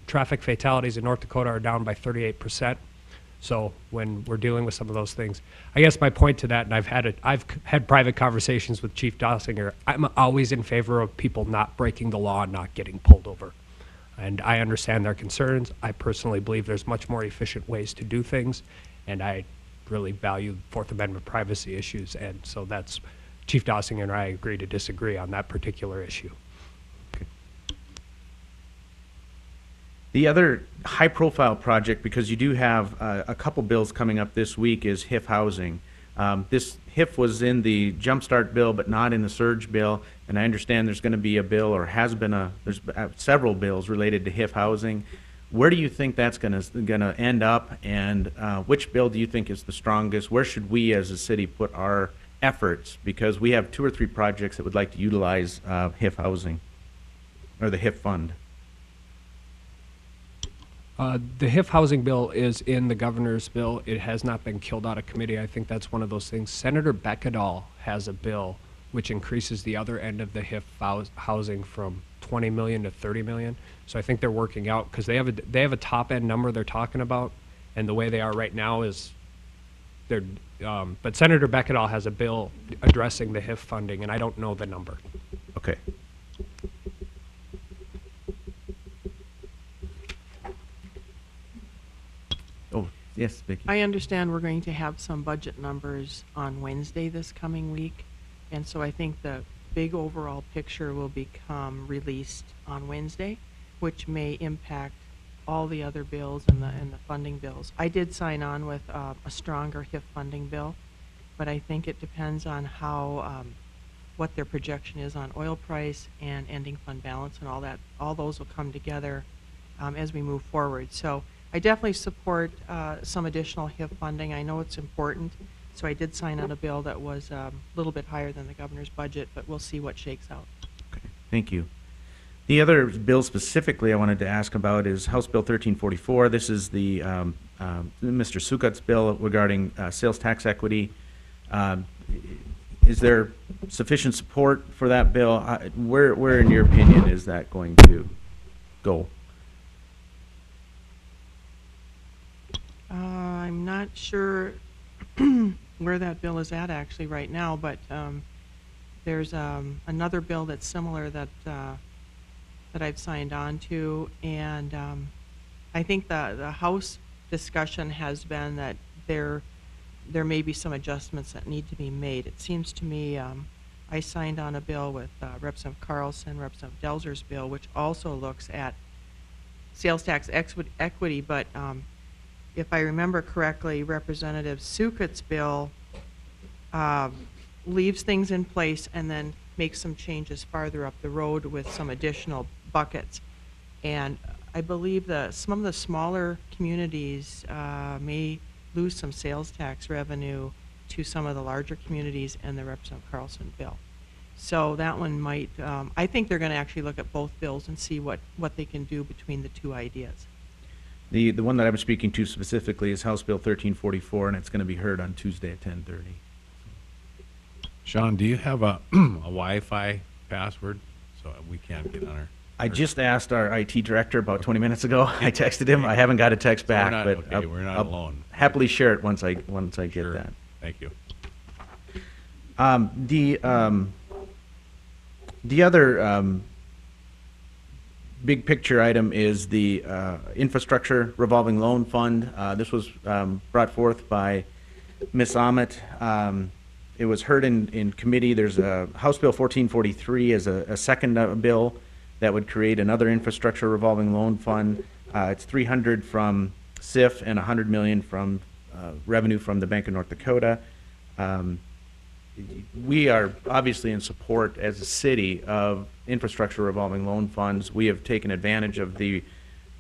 traffic fatalities in North Dakota are down by 38%. So when we're dealing with some of those things, I guess my point to that, and I've had private conversations with Chief Dossinger, I'm always in favor of people not breaking the law and not getting pulled over. And I understand their concerns. I personally believe there's much more efficient ways to do things, and I really value Fourth Amendment privacy issues, and so that's Chief Dossinger and I agree to disagree on that particular issue. The other high-profile project, because you do have a couple bills coming up this week, is HIF housing. This HIF was in the Jumpstart bill, but not in the Surge bill, and I understand there's going to be a bill, or has been there's several bills related to HIF housing. Where do you think that's going to end up, and which bill do you think is the strongest? Where should we as a city put our efforts? Because we have 2 or 3 projects that would like to utilize HIF housing, or the HIF fund. The HIF housing bill is in the governor's bill. It has not been killed out of committee. I think that's one of those things. Senator Beckedahl has a bill which increases the other end of the HIF housing from 20 million to 30 million. So I think they're working out because they have a top end number they're talking about, and the way they are right now is they're. But Senator Beckedahl has a bill addressing the HIF funding, and I don't know the number. Okay. Oh, yes, Vicki. I understand we're going to have some budget numbers on Wednesday this coming week, and so I think the big overall picture will become released on Wednesday, which may impact all the other bills and the funding bills. I did sign on with a stronger HIF funding bill, but I think it depends on how what their projection is on oil price and ending fund balance and all that. All those will come together as we move forward. So I definitely support some additional HIF funding. I know it's important, so I did sign on a bill that was a little bit higher than the governor's budget, but we'll see what shakes out. Okay, thank you. The other bill specifically I wanted to ask about is House Bill 1344. This is the Mr. Sukat's bill regarding sales tax equity. Is there sufficient support for that bill? Where, in your opinion, is that going to go? I'm not sure where that bill is at actually right now, but there's another bill that's similar that that I've signed on to, and I think the House discussion has been that there may be some adjustments that need to be made. It seems to me I signed on a bill with Representative Carlson, Representative Delzer's bill, which also looks at sales tax equity, but if I remember correctly, Representative Sukat's bill leaves things in place and then makes some changes farther up the road with some additional buckets. And I believe some of the smaller communities may lose some sales tax revenue to some of the larger communities in the Representative Carlson bill. So that one might, I think they're going to actually look at both bills and see what they can do between the two ideas. The one that I'm speaking to specifically is House Bill 1344, and it's going to be heard on Tuesday at 10:30. Sean, do you have a Wi-Fi password so we can't get on our? I just asked our IT director about 20 minutes ago. I texted him. I haven't got a text back, but We're not I'll alone. happily share it once I get Sure. that. Thank you. The other big picture item is the infrastructure revolving loan fund. This was brought forth by Ms. Ahmet. It was heard in committee. There's a House Bill 1443 as a second bill that would create another infrastructure revolving loan fund. It's 300 from SIF and 100 million from revenue from the Bank of North Dakota. We are obviously in support as a city of infrastructure revolving loan funds. We have taken advantage of the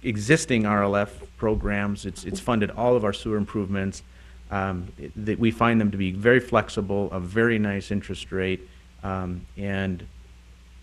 existing RLF programs. It's funded all of our sewer improvements. We find them to be very flexible, a very nice interest rate, and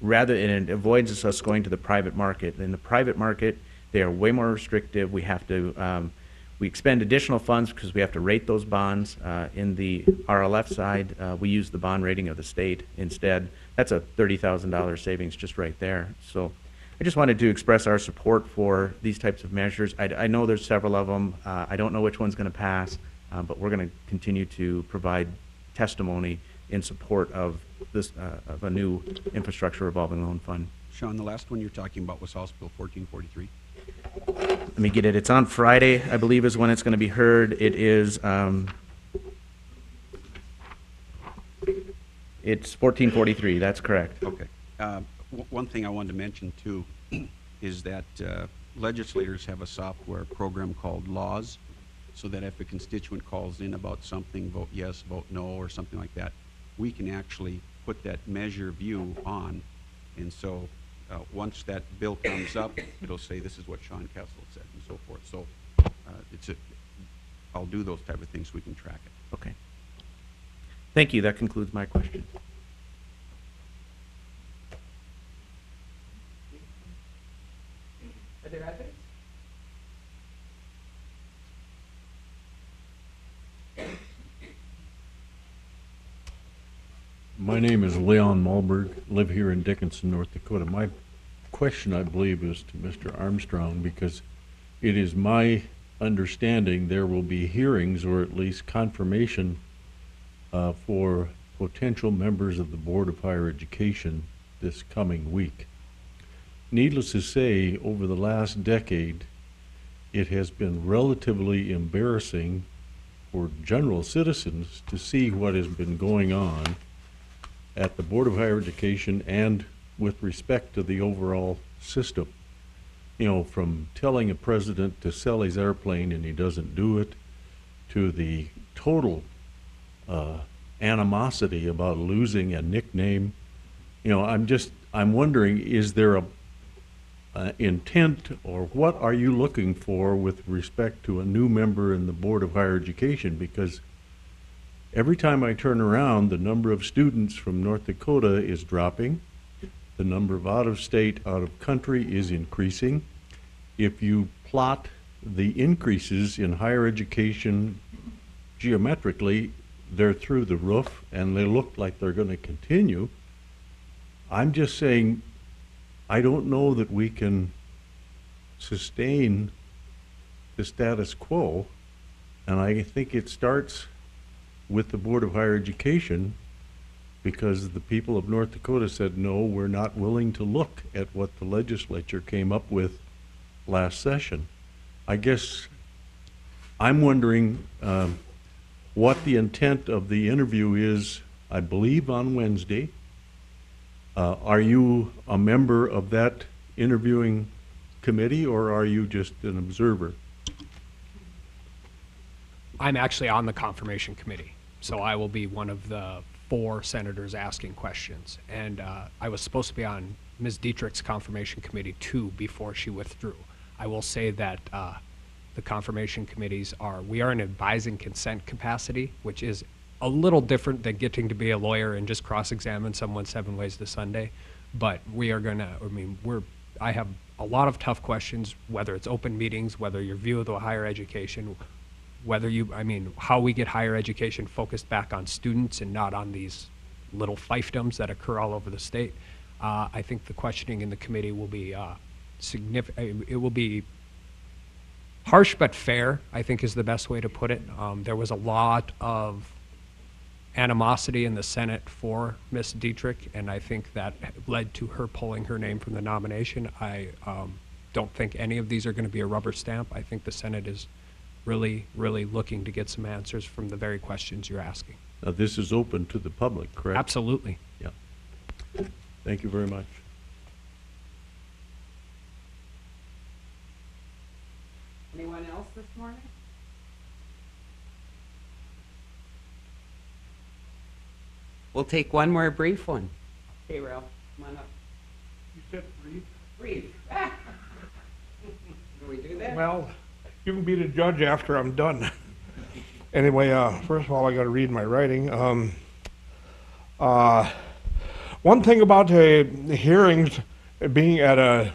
it avoids us going to the private market. In the private market, they are way more restrictive. We have to we expend additional funds because we have to rate those bonds. In the RLF side, we use the bond rating of the state instead. That's a $30,000 savings just right there. So I just wanted to express our support for these types of measures. I know there's several of them. I don't know which one's going to pass, but we're going to continue to provide testimony in support of this of a new infrastructure revolving loan fund. Sean, the last one you're talking about was House Bill 1443. Let me get it. It's on Friday, I believe, is when it's going to be heard. It is, it's 1443. That's correct. Okay. One thing I wanted to mention too is that legislators have a software program called Laws, so that if a constituent calls in about something, vote yes, vote no, or something like that, we can actually put that measure view on, and so once that bill comes up, it'll say this is what Sean Kessel said and so forth. So I'll do those type of things so we can track it. Okay. Thank you. That concludes my question. Are there others? My name is Leon Malberg, live here in Dickinson, North Dakota. My question, I believe, is to Mr. Armstrong, because it is my understanding there will be hearings, or at least confirmation, for potential members of the Board of Higher Education this coming week. Needless to say, over the last decade, it has been relatively embarrassing for general citizens to see what has been going on at the Board of Higher Education and with respect to the overall system. You know, from telling a president to sell his airplane and he doesn't do it, to the total animosity about losing a nickname. You know, I'm wondering, is there a intent, or what are you looking for with respect to a new member in the Board of Higher Education? Because every time I turn around, the number of students from North Dakota is dropping. The number of out-of-state, out-of-country is increasing. If you plot the increases in higher education geometrically, they're through the roof, and they look like they're going to continue. I'm just saying, I don't know that we can sustain the status quo, and I think it starts with the Board of Higher Education because the people of North Dakota said, no, we're not willing to look at what the legislature came up with last session. I guess I'm wondering what the intent of the interview is, I believe, on Wednesday. Are you a member of that interviewing committee, or are you just an observer? I'm actually on the confirmation committee, so I will be one of the 4 senators asking questions. And I was supposed to be on Ms. Dietrich's confirmation committee too before she withdrew. I will say that the confirmation committees we are in advising consent capacity, which is a little different than getting to be a lawyer and just cross-examine someone 7 ways to Sunday. But we are gonna, I have a lot of tough questions, whether it's open meetings, whether your view of the higher education, whether how we get higher education focused back on students and not on these little fiefdoms that occur all over the state. I think the questioning in the committee will be significant. It will be harsh but fair, I think is the best way to put it. There was a lot of animosity in the Senate for Ms. Dietrich, and I think that led to her pulling her name from the nomination. I don't think any of these are going to be a rubber stamp. I think the Senate is really, really looking to get some answers from the very questions you're asking. Now, this is open to the public, correct? Absolutely. Yeah. Thank you very much. Anyone else this morning? We'll take one more brief one. Hey, Ralph, come on up. You said brief? Brief. Can we do that? Well, you can be the judge after I'm done. Anyway, first of all, I got to read my writing. One thing about the hearings, being at a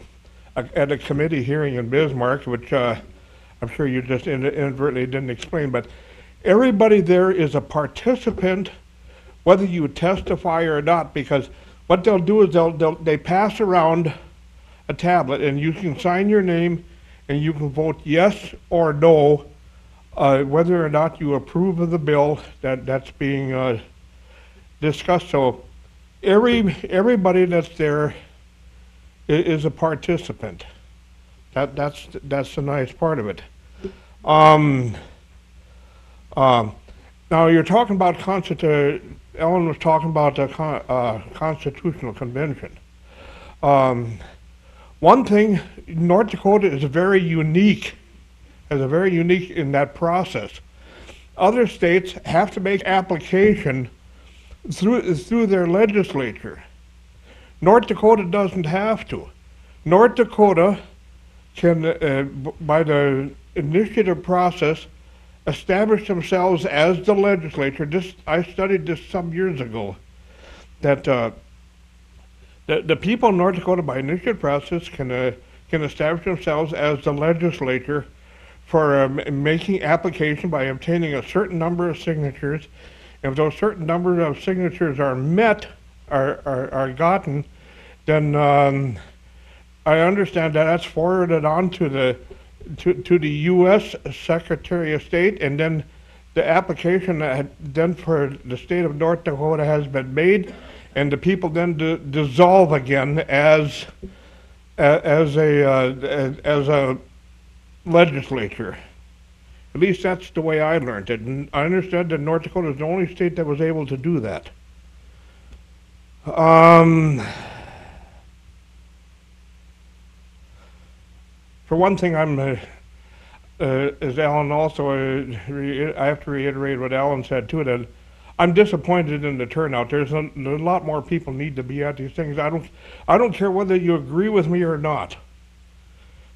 committee hearing in Bismarck, which I'm sure you just inadvertently didn't explain, but everybody there is a participant, whether you testify or not, because what they'll do is they pass around a tablet, and you can sign your name, and you can vote yes or no, whether or not you approve of the bill that's being discussed. So everybody that's there is a participant. That's the nice part of it. Now you're talking about Ellen was talking about the Constitutional Convention. One thing, North Dakota is very unique in that process. Other states have to make application through their legislature. North Dakota doesn't have to. North Dakota can, by the initiative process, establish themselves as the legislature. I studied this some years ago, that the people in North Dakota, by initiative process, can establish themselves as the legislature for making application by obtaining a certain number of signatures. If those certain number of signatures are met, are gotten, then I understand that that's forwarded on to the U.S. Secretary of State, and then the application then for the state of North Dakota has been made, and the people then dissolve again as a legislature. At least that's the way I learned it, and I understood that North Dakota is the only state that was able to do that. For one thing, as Alan also, I have to reiterate what Alan said too, that I'm disappointed in the turnout. There's a lot more people need to be at these things. I don't care whether you agree with me or not,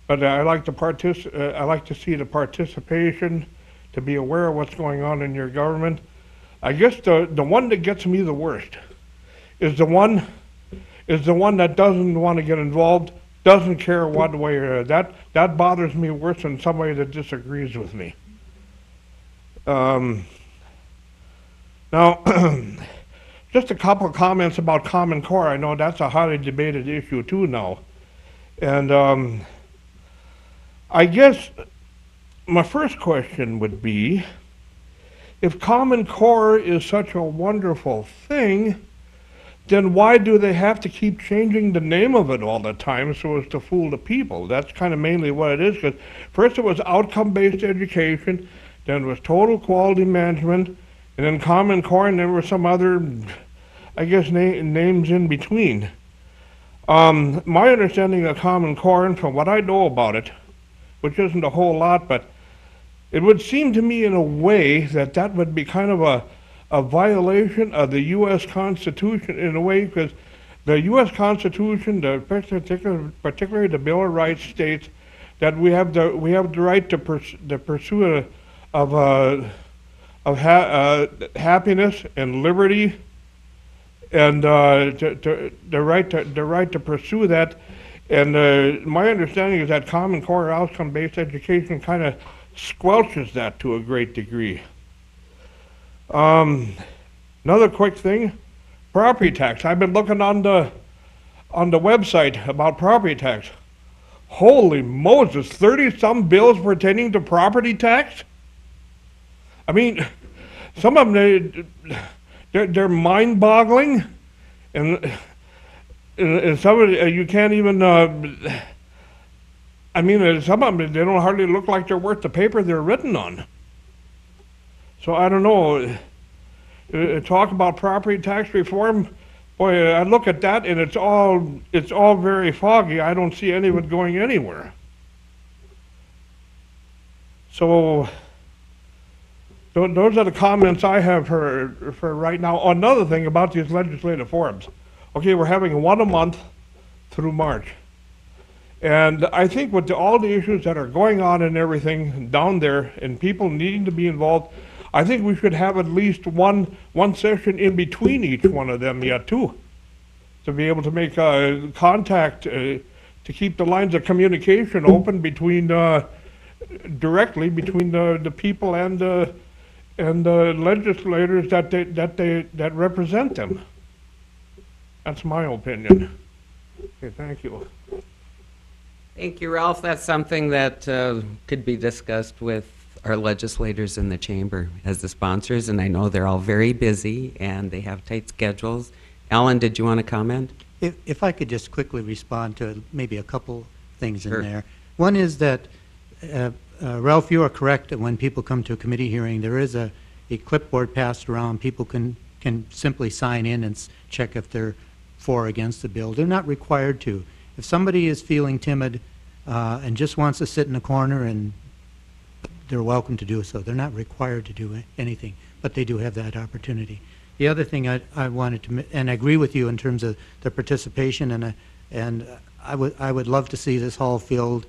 but I like to see the participation, to be aware of what's going on in your government. I guess the one that gets me the worst is the one that doesn't want to get involved, doesn't care what way or that bothers me worse than somebody that disagrees with me. Now, just a couple of comments about Common Core. I know that's a highly debated issue too now, and I guess my first question would be, if Common Core is such a wonderful thing, then why do they have to keep changing the name of it all the time so as to fool the people? That's kind of mainly what it is, because first it was outcome-based education, then it was total quality management, and then Common Core, and there were some other, I guess, names in between. My understanding of Common Core, and from what I know about it, which isn't a whole lot, but it would seem to me in a way that that would be kind of a violation of the U.S. Constitution in a way, because the U.S. Constitution, particularly the Bill of Rights, states that we have the right to the pursuit of happiness and liberty, and the right to pursue that. And my understanding is that Common Core outcome-based education kind of squelches that to a great degree. Another quick thing, property tax. I've been looking on the website about property tax. Holy Moses, 30-some bills pertaining to property tax? I mean, some of them, they're mind-boggling, and some of it, you can't even, I mean, some of them, they don't hardly look like they're worth the paper they're written on. So I don't know, talk about property tax reform, boy, I look at that and it's all very foggy. I don't see any of it going anywhere. So those are the comments I have for right now. Another thing about these legislative forums. Okay, we're having one a month through March. And I think with all the issues that are going on and everything down there and people needing to be involved, I think we should have at least one session in between each one of them yet too, to be able to make contact, to keep the lines of communication open between directly between the people and the legislators that represent them. That's my opinion. Okay, thank you. Thank you, Ralph. That's something that could be discussed with our legislators in the chamber as the sponsors, and I know they're all very busy and they have tight schedules. Alan, did you want to comment? If I could just quickly respond to maybe a couple things Sure. in there. One is that, Ralph, you are correct that when people come to a committee hearing, there is a clipboard passed around. People can simply sign in and check if they're for or against the bill. They're not required to. If somebody is feeling timid and just wants to sit in a corner, and they're welcome to do so. They're not required to do anything, but they do have that opportunity. The other thing I wanted to, and I agree with you in terms of the participation, and I would love to see this hall filled.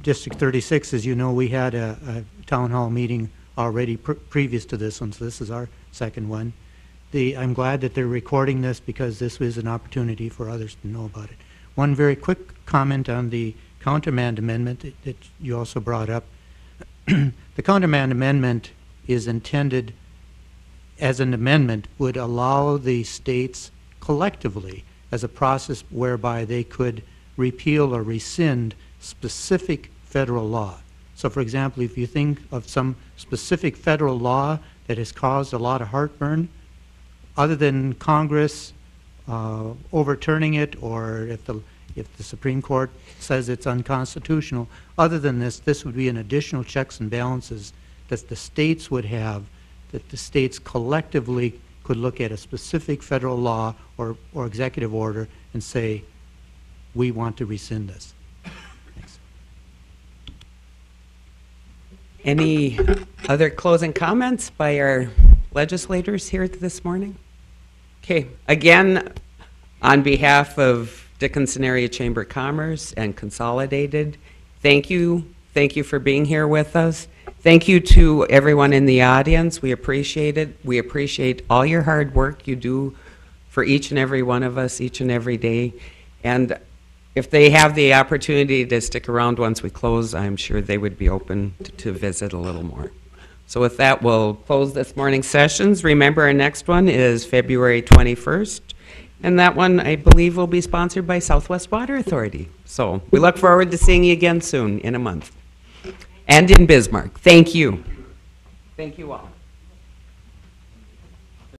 District 36, as you know, we had a town hall meeting already previous to this one, so this is our second one. I'm glad that they're recording this because this was an opportunity for others to know about it. One very quick comment on the countermand amendment that you also brought up. The countermand amendment is intended as an amendment would allow the states collectively as a process whereby they could repeal or rescind specific federal law. So for example, if you think of some specific federal law that has caused a lot of heartburn, other than Congress overturning it, or if the Supreme Court says it's unconstitutional, other than this would be an additional checks and balances that the states would have, that the states collectively could look at a specific federal law or executive order and say, we want to rescind this. Thanks. Any other closing comments by our legislators here this morning? Okay, again, on behalf of Dickinson Area Chamber of Commerce and Consolidated, thank you. Thank you for being here with us. Thank you to everyone in the audience. We appreciate it. We appreciate all your hard work you do for each and every one of us each and every day. And if they have the opportunity to stick around once we close, I'm sure they would be open to visit a little more. So with that, we'll close this morning's sessions. Remember, our next one is February 21st. And that one, I believe, will be sponsored by Southwest Water Authority. So we look forward to seeing you again soon, in a month. And in Bismarck. Thank you. Thank you all.